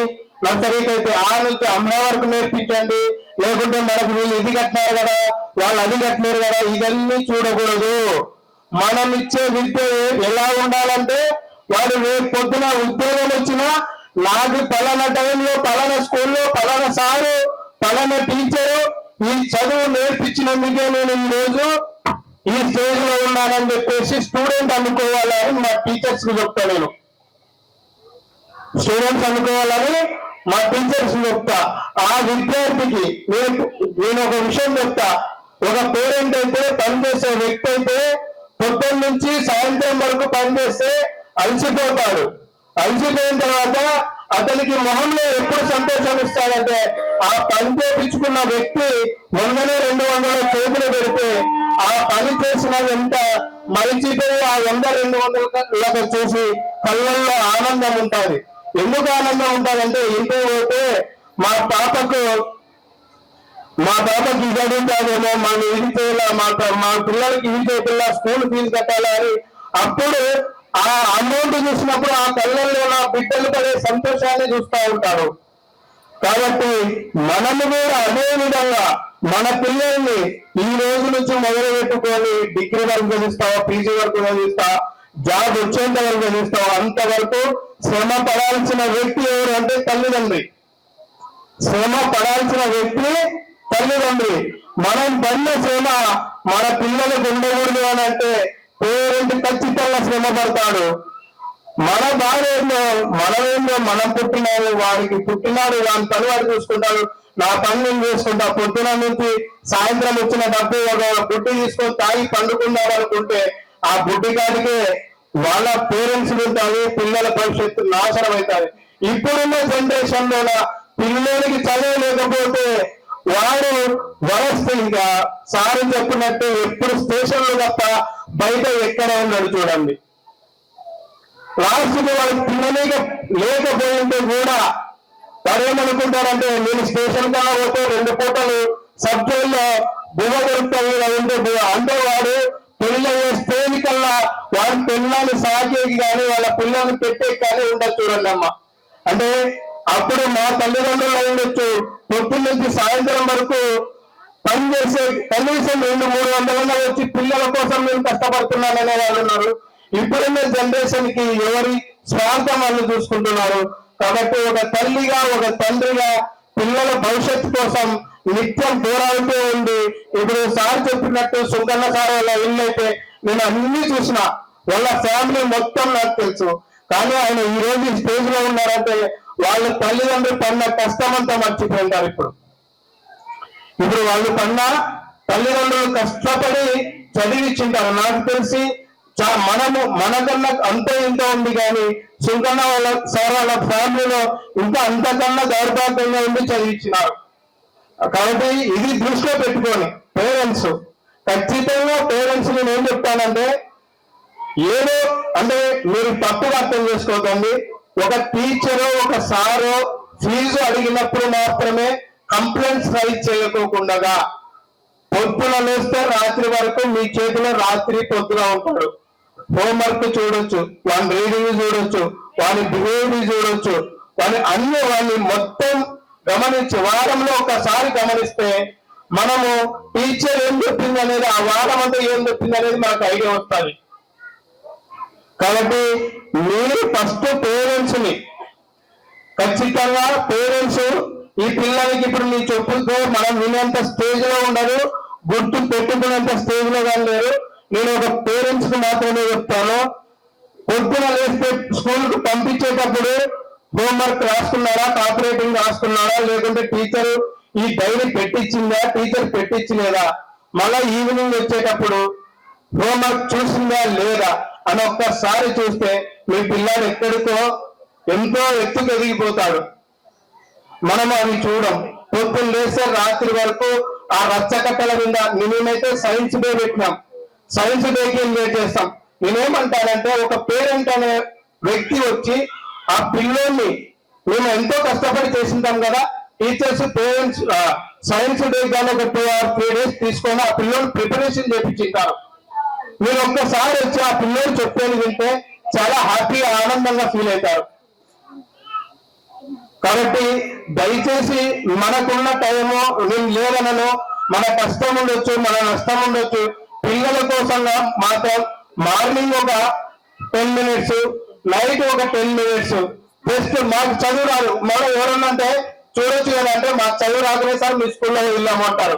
నర్సరీకి అయితే ఆ నుంచి అమ్మ వరకు నేర్పించండి, లేకుంటే మనకు వీళ్ళు ఇది కట్టినారు కదా వాళ్ళు అది కట్టినారు కదా ఇవన్నీ చూడకూడదు. మనం ఇచ్చే విద్య ఎలా ఉండాలంటే వాడు రేపు పొద్దున ఉద్యోగం వచ్చినా నాకు పలానా టైంలో పలానా స్కూల్లో పలానా సారు పలానా టీచరు ఈ చదువు నేర్పించినందుకే నేను ఈ రోజు ఈ స్టేజ్ లో ఉన్నానని చెప్పేసి స్టూడెంట్ అనుకోవాలని మా టీచర్స్ కి చెప్తా. నేను స్టూడెంట్స్ అనుకోవాలని మా టీచర్స్ చెప్తా. ఆ విద్యార్థికి నేను ఒక విషయం చెప్తా. ఒక పేరెంట్ అయితే పనిచేసే వ్యక్తి అయితే పొద్దున్న నుంచి సాయంత్రం వరకు పనిచేస్తే అలసిపోతాడు. అలసిపోయిన తర్వాత అతనికి మొహంలో ఎప్పుడు సంతోషం ఇస్తాడంటే ఆ పని చేయించుకున్న వ్యక్తి 100-200 చేతులు పెడితే ఆ పని చేసిన ఎంత మరిచిపోయి ఆ 100-200 చూసి కళ్ళల్లో ఆనందం ఉంటుంది. ఎందుకు ఆనందం ఉంటుందంటే ఇంటికి పోతే మా పాపకి ఇది అడుగుతాదేమో, మనం ఇది చేయాలా, మా పిల్లలకి ఇది చేయాలా, స్కూల్ ఫీజు కట్టాలని అప్పుడు ఆ అమౌంట్ చూసినప్పుడు ఆ కళ్ళల్లో నా బిడ్డలు పడే సంతోషాన్ని చూస్తూ ఉంటారు. కాబట్టి మనము కూడా అదే విధంగా మన పిల్లల్ని ఈ రోజు నుంచి మొదలు పెట్టుకొని డిగ్రీ వరకు చదివిస్తావా, పీజీ వరకు చదివిస్తా, జాబ్ వచ్చేంత వరకు చదివిస్తావా, అంతవరకు శ్రమ పడాల్సిన వ్యక్తి ఎవరు అంటే తల్లిదండ్రి. శ్రమ పడాల్సిన వ్యక్తి తల్లిదండ్రి. మనం పడిన శ్రమ మన పిల్లలకు ఉండకూడదు అని అంటే పేరెంట్ ఖచ్చితంగా శ్రమ పడతాడు. మన భార్యలో మనమేందో మనం పుట్టినాడు, వాడికి పుట్టినాడు, వాని పని వాడు చూసుకుంటాడు, నా పని నేను చేసుకుంటా. పొద్దున నుంచి సాయంత్రం వచ్చిన డబ్బు ఒక బుడ్డి తీసుకొని తాగి పండుకున్నాడు అనుకుంటే ఆ బుడ్డి కాడికే వాళ్ళ పేరెంట్స్ ఉంటాయి, పిల్లల భవిష్యత్తు నాశనం అవుతాయి. ఇప్పుడున్న జనరేషన్ లో పిల్లలకి చదువు లేకపోతే వాడు వరస్ట్. ఇంకా సార్ చెప్పినట్టు ఎప్పుడు స్టేషన్లు తప్ప బయట ఎక్కడ ఉన్నాడు చూడండి. లాస్ట్ కి వాడు పిల్లలేక లేకపోయింటే కూడా వాడు ఏమనుకుంటారంటే నేను స్టేషన్ కన్నా పోతే 2 పూటలు సబ్ జైల్లో బువ్వ దొరుకుతాయి ఉంటే అంటే వాడు పెళ్ళి స్టేజ్ కల్లా వాడి పిల్లల్ని సాకేకి కానీ వాళ్ళ పిల్లల్ని పెట్టేకి కానీ ఉండదు చూడండి అమ్మ. అంటే అప్పుడు మా తల్లిదండ్రులు ఉండొచ్చు పొద్దున్న నుంచి సాయంత్రం వరకు పని చేసే కనీసం 200-300 వచ్చి పిల్లల కోసం నేను కష్టపడుతున్నాననే వాళ్ళు ఉన్నారు. ఇప్పుడున్న జనరేషన్ కి ఎవరి స్వార్థం వాళ్ళు చూసుకుంటున్నారు. కాబట్టి ఒక తల్లిగా ఒక తండ్రిగా పిల్లల భవిష్యత్తు కోసం నిత్యం పోరాడుతూ ఉంది. ఇప్పుడు సార్ చెప్పినట్టు సుంకన్న సార్ వాళ్ళ ఇల్లు అయితే నేను అన్ని చూసిన, వాళ్ళ ఫ్యామిలీ మొత్తం నాకు తెలుసు. కానీ ఆయన ఈ రోజు స్టేజ్ లో ఉన్నారంటే వాళ్ళ తల్లిదండ్రులు పడిన కష్టం అంతా మర్చిపోయింటారు. ఇప్పుడు వాళ్ళు పడిన తల్లిదండ్రులు కష్టపడి చదివిచ్చింటారు. నాకు తెలిసి మనకన్నా అంత ఇంత ఉంది కానీ సుంకన్న వాళ్ళ సార్ వాళ్ళ ఫ్యామిలీలో ఇంకా అంతకన్నా దౌర్భాగ్యంగా ఉండి చదివించినారు. కాబట్టి ఇది దృష్టిలో పెట్టుకొని పేరెంట్స్ ఖచ్చితంగా పేరెంట్స్ నేను ఏం చెప్తానంటే ఏదో అంటే మీరు తప్పుగా అర్థం చేసుకోకండి. ఒక టీచరు ఒక సారో ఫీజు అడిగినప్పుడు మాత్రమే కంప్లైంట్స్ రైజ్ చేయకోకుండా పొద్దున లేస్తే రాత్రి వరకు మీ చేతిలో రాత్రి పొద్దున ఉంటాడు. హోంవర్క్ చూడొచ్చు, వాని రీడింగ్ చూడొచ్చు, వాని బిహేవియర్ చూడొచ్చు, వాని మొత్తం గమనించి వారంలో ఒకసారి గమనిస్తే మనము టీచర్ ఏం చెప్పింది అనేది ఆ వారం అంతా ఏం చెప్పింది అనేది మనకు ఐడియా వస్తుంది. కాబట్టి మీరు ఫస్ట్ పేరెంట్స్ ని ఖచ్చితంగా పేరెంట్స్ ఈ పిల్లలకి ఇప్పుడు నీ చెప్పులతో మనం వినేంత స్టేజ్ లో ఉండదు, గుర్తు పెట్టుకునేంత స్టేజ్ లో కానీ లేరు. నేను ఒక పేరెంట్స్ కి మాత్రమే చెప్తాను. పొద్దున లేస్తే స్కూల్ కు పంపించేటప్పుడు హోంవర్క్ రాసుకున్నారా, కాపరేటింగ్ రాసుకున్నారా, లేకుంటే టీచర్ ఈ డైరీ పెట్టించిందా, టీచర్ పెట్టించలేదా, మళ్ళా ఈవినింగ్ వచ్చేటప్పుడు హోంవర్క్ చూసిందా లేదా అని ఒక్కసారి చూస్తే మీ పిల్లాడు ఎక్కడికో ఎంతో ఎత్తుకు ఎదిగిపోతాడు. మనం అవి చూడం. పొద్దున్న లేస్తే రాత్రి వరకు ఆ రచ్చకట్టల మీద మేమైతే సైన్స్ డే పెట్టినాం. సైన్స్ డేకి ఇన్వైట్ చేస్తాం. నేనేమంటానంటే ఒక పేరెంట్ అనే వ్యక్తి వచ్చి ఆ పిల్లల్ని మేము ఎంతో కష్టపడి చేసింటాం కదా, టీచర్స్ పేరెంట్స్ సైన్స్ డే కానీ ఒక 2 or 3 days తీసుకొని ఆ పిల్లలు ప్రిపరేషన్ చేపించుంటారు. మీరు ఒక్కసారి వచ్చి ఆ పిల్లలు చెప్పేది వింటే చాలా హ్యాపీగా ఆనందంగా ఫీల్ అవుతారు. కాబట్టి దయచేసి మనకున్న టైము నేను లేదనను, మన కష్టం ఉండొచ్చు, మన నష్టం ఉండొచ్చు, పిల్లల కోసంగా మాత్రం మార్నింగ్ ఒక 10 minutes, నైట్ ఒక 10 minutes జస్ట్ మాకు చదువు రాదు, మనం ఎవరన్నా అంటే చూడొచ్చు కదా అంటే మాకు చదువు రాకనే సార్ మీ స్కూల్లో వెళ్ళామంటారు.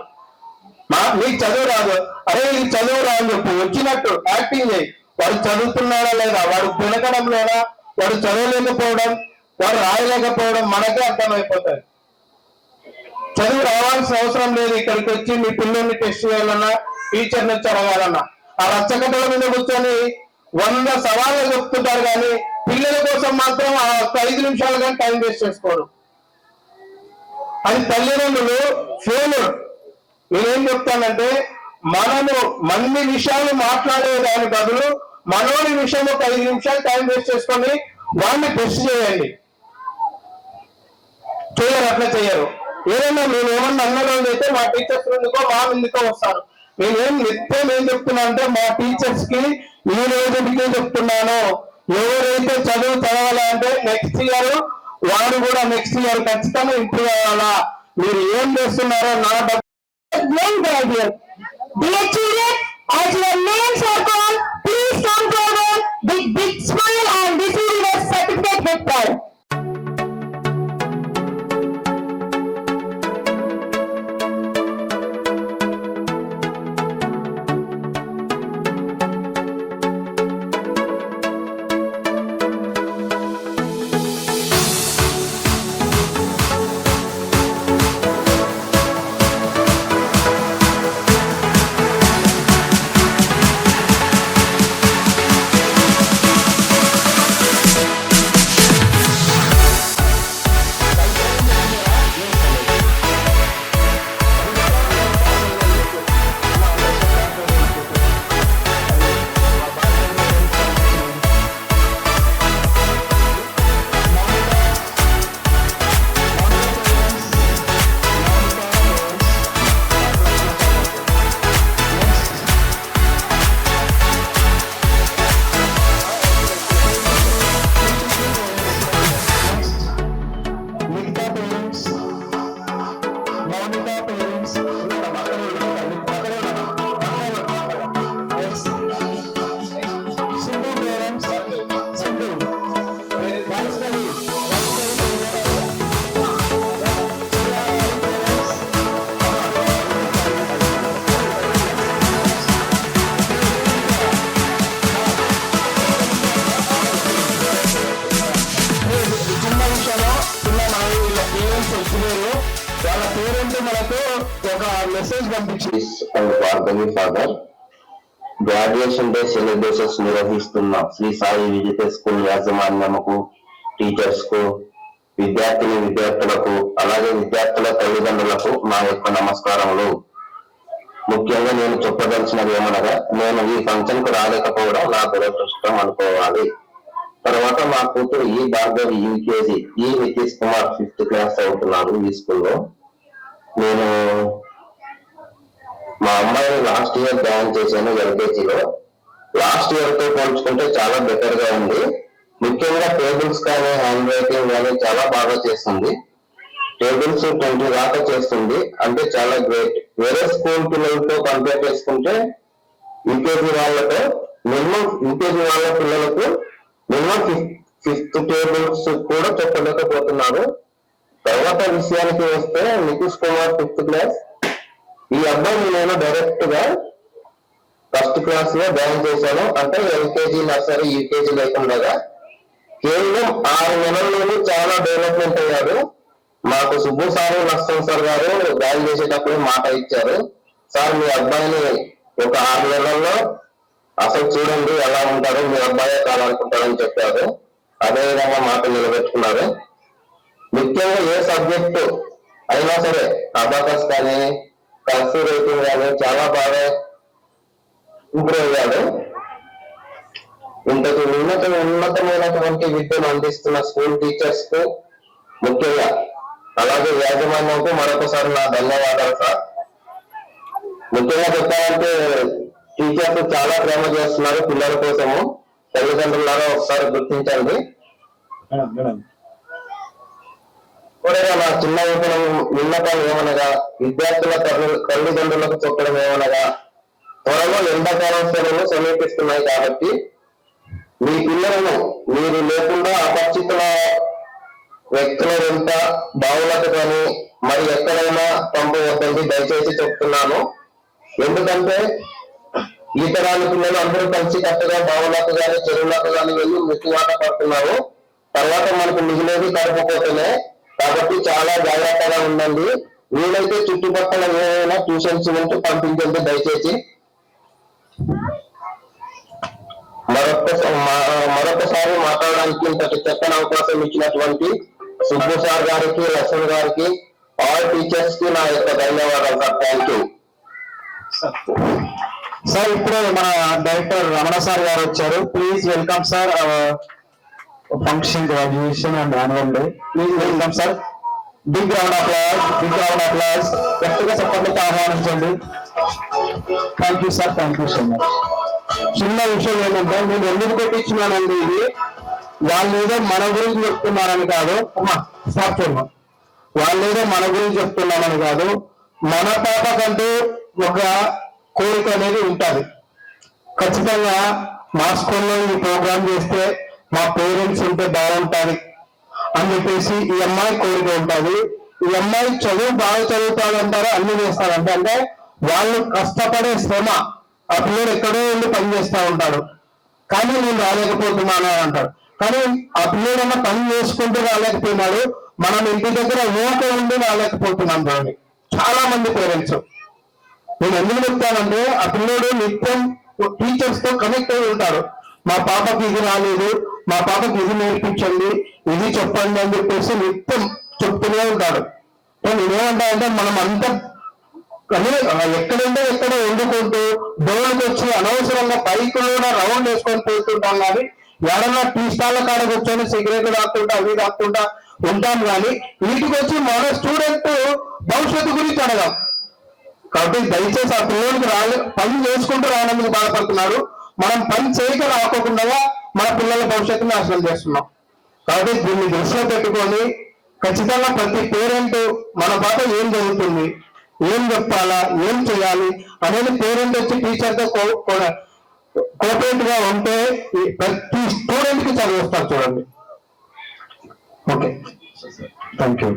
నీకు చదువు రాదు, అరే నీకు చదువు రా అని చెప్పు, వచ్చినట్టు యాక్టింగ్ చేయి. వాడు చదువుతున్నాడా లేదా, వాడు తినకడం లేదా, వాడు చదవలేకపోవడం, వాడు రాయలేకపోవడం మనకే అర్థమైపోతుంది. చదువు రావాల్సిన అవసరం లేదు. ఇక్కడికి వచ్చి మీ పిల్లల్ని టెస్ట్ చేయాలన్నా, టీచర్ నుంచి అడగాలన్నా, ఆ రచ్చగడ్డల మీద కూర్చొని 100 సవాళ్ళు చెప్తుంటారు, కానీ పిల్లల కోసం మాత్రం ఆ 5 నిమిషాలు కానీ టైం వేస్ట్ చేసుకోరు. అది తల్లిదండ్రులు ఫెయిల్. నేనేం చెప్తానంటే మనము మంది విషయాలు మాట్లాడే దాని బదులు మనోడి విషయం ఒక 5 నిమిషాలు టైం వేస్ట్ చేసుకొని వాడిని టెస్ట్ చేయండి. చేయరు, అట్లా చేయరు. ఏదైనా నేను ఏమన్నా అన్న రోజు అయితే మా టీచర్స్ ఎందుకో మా ఎందుకో వస్తారు. నేనేం నిత్యం ఏం చెప్తున్నా అంటే మా టీచర్స్ కి ఈ రోజుకే చెప్తున్నాను, ఎవరైతే చదువు చదవాలంటే నెక్స్ట్ ఇయర్ వాడు కూడా నెక్స్ట్ ఇయర్ ఖచ్చితంగా ఇంప్రూవ్ అవ్వాలా. మీరు ఏం చేస్తున్నారో నా Dear children, as your names are called, please come forward with big smile and receive your certificate with pride. వాళ్ళ పేరెంట్ మనకు ఒక మెసేజ్ పంపించింది. ఫాదర్ గ్రాడ్యుయేషన్ డే సెలబ్రేషన్స్ నిర్వహిస్తున్న శ్రీ సాయి విజిత స్కూల్ యాజమాన్యముకు, టీచర్స్ కు, విద్యార్థులకు, అలాగే విద్యార్థుల తల్లిదండ్రులకు నా యొక్క నమస్కారములు. ముఖ్యంగా నేను చెప్పదలిచినది ఏమనగా, నేను ఈ ఫంక్షన్ కు రాలేకపోవడం నా దురదృష్టం అనుకోవాలి. తర్వాత మా కూతురు ఈ భార్గవి యూకేజీ, ఈ నితీష్ కుమార్ 5th క్లాస్ చదువుతున్నారు ఈ స్కూల్లో. నేను మా అమ్మాయిని లాస్ట్ ఇయర్ జాయిన్ చేశాను ఎల్కేజీలో. లాస్ట్ ఇయర్ తో పోల్చుకుంటే చాలా బెటర్ గా ఉంది. ముఖ్యంగా టేబుల్స్ కానీ హ్యాండ్ రైటింగ్ కానీ చాలా బాగా చేస్తుంది. టేబుల్స్ 20 దాకా చేస్తుంది, అంటే చాలా గ్రేట్. వేరే స్కూల్ పిల్లలతో కంపేర్ చేసుకుంటే యూకేజీ వాళ్ళతో యూకేజీ వాళ్ళ పిల్లలకు మినిమం 5th టేబుల్స్ కూడా చెప్పలేకపోతున్నారు. తర్వాత విషయానికి వస్తే నితీష్ కుమార్ 5th క్లాస్, ఈ అబ్బాయిని నేను డైరెక్ట్ గా 1st క్లాస్ లో జాయిన్ చేశాను. అంటే ఎల్కేజీ, నర్సరీ, యూకేజీ లేకుండా కేవలం 6 నెలల్లోనే చాలా డెవలప్మెంట్ అయ్యాడు. మాకు సుబ్బు సారు, నష్టం సార్ గారు జాయిన్ చేసేటప్పుడు మాట ఇచ్చారు, సార్ మీ అబ్బాయిని ఒక 6 నెలల్లో అసలు చూడండి ఎలా ఉంటారు, మీ అబ్బాయే కావాలనుకుంటారని చెప్పారు. అదేవిధంగా మాట నిలబెట్టుకున్నారు. ముఖ్యంగా ఏ సబ్జెక్టు అయినా సరే, అబాకస్ కానీ, కర్సివ్ రైటింగ్ కానీ చాలా బాగా ఇంప్రూవ్ అయ్యాడు. ఇంతకు ఉన్నతమైనటువంటి విద్యను అందిస్తున్న స్కూల్ టీచర్స్ కు ముఖ్యంగా, అలాగే యాజమాన్యంకు మరొకసారి నా ధన్యవాదాలు సార్. ముఖ్యంగా చెప్పాలంటే టీచర్స్ చాలా ప్రేమ చేస్తున్నారు పిల్లల కోసము. తల్లిదండ్రులారా ఒకసారి గుర్తించండి. కూడా నా చిన్న విన్నపం ఏమనగా, విద్యార్థుల తల్లిదండ్రులకు చెప్పడం ఏమనగా, త్వరలో ఎండాకాలం సెలవులు సమీపిస్తున్నాయి కాబట్టి మీ పిల్లలను మీరు లేకుండా అపరిచితుల వ్యక్తుల వెంట బావులకు కానీ మరి ఎక్కడైనా పంపవద్దండి దయచేసి చెప్తున్నాను. ఎందుకంటే ఈతరాని పిల్లలు అందరూ కలిసి కట్టగా బావులకు కానీ చెరువులకు కానీ వెళ్ళి మృత్యువాత పడుతున్నారు. తర్వాత మనకు మిగిలేది కడుపుపోతేనే. కాబట్టి చాలా జాగ్రత్తగా ఉండండి. వీలైతే చుట్టుపక్కల ఏమైనా ట్యూషన్స్ ఉంటే పంపించండి దయచేసి. మరొకసారి మాట్లాడడానికి ఇంతటి చక్కని అవకాశం ఇచ్చినటువంటి సుబ్బు సార్ గారికి, లక్ష్మణ్ గారికి, ఆల్ టీచర్స్ కి నా యొక్క ధన్యవాదాలు సార్. Thank you sir. ఇప్పుడు మన డైరెక్టర్ రమణ సార్ గారు వచ్చారు. Please welcome sir function graduation and annual day. Please welcome sir. Big round applause. గట్టిగా సపోర్ట్లతో ఆహ్వానించండి. Thank you sir. Thank you so much. చిన్న విషయం ఏంటంటే, నేను ఎందుకు పెట్టించున్నానండి ఇది, వాళ్ళు ఏదో మన గురించి చెప్తున్నారని కాదు. స్టాప్ చేయమ్మా. వాళ్ళు ఏదో మన గురించి చెప్తున్నామని కాదు. మన పాప కంటూ ఒక కోరిక అనేది ఉంటుంది. ఖచ్చితంగా మా స్కూల్లో ఈ ప్రోగ్రామ్ చేస్తే మా పేరెంట్స్ ఉంటే బాగుంటుంది అని చెప్పేసి ఈ అమ్మాయి కోరిక ఉంటుంది. ఈ అమ్మాయి చదువు బాగా చదువుతాడంటారు, అన్ని చేస్తారంటే అంటే వాళ్ళు కష్టపడే శ్రమ. ఆ పిల్లలు ఎక్కడో ఉండి పని చేస్తూ ఉంటాడు, కానీ నేను రాలేకపోతున్నాను అని అంటాడు. కానీ ఆ పిల్లడన్నా పని చేసుకుంటూ రాలేకపోయినాడు, మనం ఇంటి దగ్గర ఊట ఉండి రాలేకపోతున్నాం. చూడండి చాలా మంది పేరెంట్స్. నేను ఎందుకు చెప్తానంటే, ఆ పిల్లడు నిత్యం టీచర్స్ తో కనెక్ట్ అయి ఉంటాడు. మా పాపకి ఇది రాలేదు, మా పాపకి ఇది నేర్పించండి, ఇది చెప్పండి అని చెప్పేసి నిత్యం చెప్తూనే ఉంటాడు. నేనేమంటానంటే, మనం అంతా ఎక్కడుంటే ఎక్కడ వండుకుంటూ డోర్కి వచ్చి అనవసరంగా పైకి కూడా రౌండ్ వేసుకొని పోతుంటాం. కానీ ఎడన్నా టీ స్టాల్ కాడ కూర్చొని సిగరెట్ తాక్తుంటా అవి తాక్తుంటా ఉంటాం. కానీ వీటికి వచ్చి మన స్టూడెంట్ భవిష్యత్తు గురించి అడగాం. కాబట్టి దయచేసి ఆ పిల్లలకి పని చేసుకుంటూ రావడానికి బాధపడుతున్నారు. మనం పని చేయక రాకోకుండా మన పిల్లల భవిష్యత్తుని నాశనం చేస్తున్నాం. కాబట్టి దీన్ని దృష్టిలో పెట్టుకొని ఖచ్చితంగా ప్రతి పేరెంట్ మన పాప ఏం జరుగుతుంది, ఏం చెప్పాలా, ఏం చేయాలి అనేది పేరెంట్ వచ్చి టీచర్తో కోఆపరేట్ గా ఉంటే ప్రతి స్టూడెంట్ కి చదివిస్తారు. చూడండి. Okay, thank you.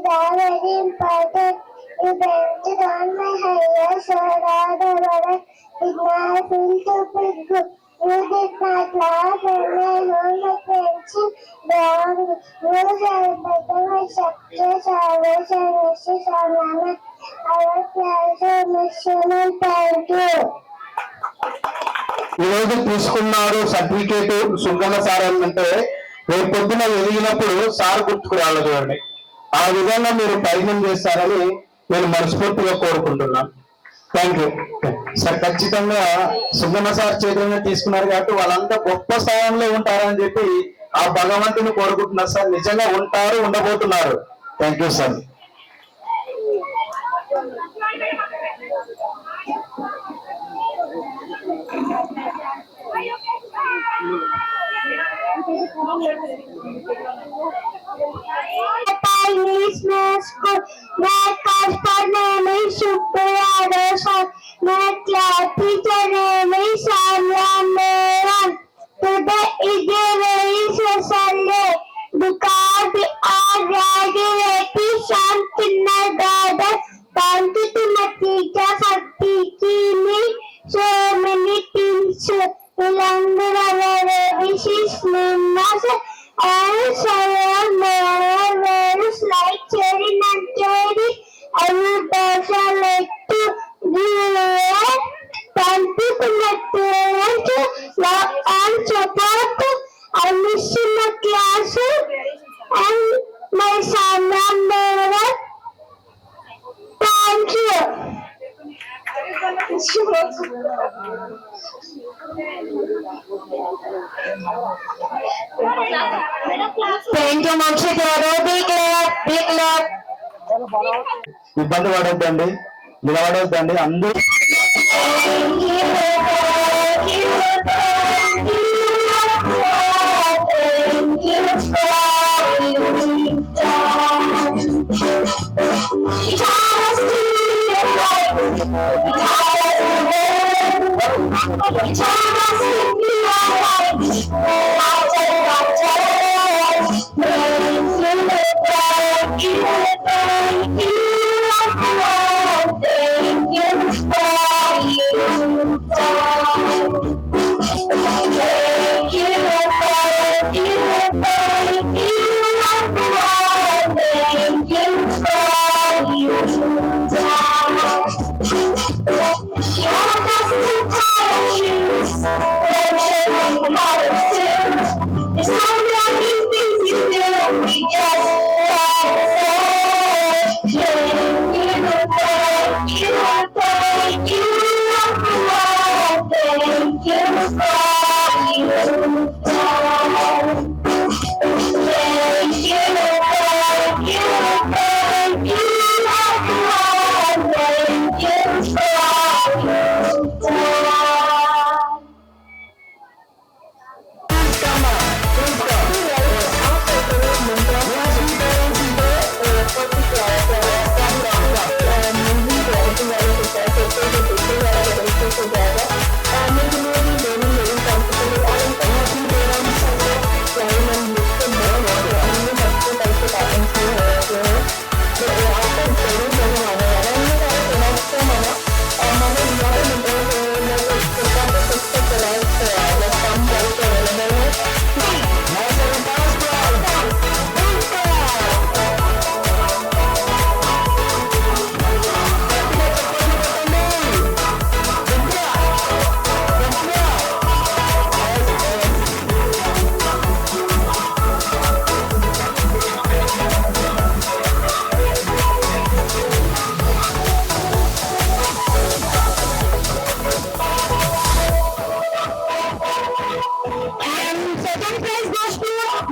very important. You painted on my hair, so that I did not feel too big. You did not laugh and I hold my pencil down. You have better my success, always and Mrs. Amana. Our pleasure, Mr. Thank you. ఈ రోజు తీసుకున్నాడు సర్టిఫికేట్ సుంకన్న సార్ అంటే రేపు పొద్దున ఎదిగినప్పుడు సార్ గుర్తుకు రావాలి చూడండి. ఆ విధంగా మీరు ప్రయత్నం చేస్తారని నేను మనస్ఫూర్తిగా కోరుకుంటున్నాను. Thank you sir. ఖచ్చితంగా సుంకన్న సార్ చేతులను తీసుకున్నారు కాబట్టి వాళ్ళంతా గొప్ప స్థానంలో ఉంటారని చెప్పి ఆ భగవంతుని కోరుకుంటున్నారు సార్. నిజంగా ఉంటారు, ఉండబోతున్నారు. Thank you sir. English school. My pastor name is Supriya Roshan. My class teacher name is Samya Meran. Today is a very special day because we are graduating from kindergarten. Thank you to my teacher for teaching me so many things. This is Nimas and Sarah Meran like cherry and cherry. I would also like to give thank you to my parents, love and support. I miss my class and my son and mother. Thank you. Thank you, Mokshit. Big clap, big clap. ఇబ్బంది పడొద్దండి, నిలబడొద్దండి అందరూ. Second prize goes to Lokman.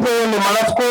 చేయండి మన స్కూల్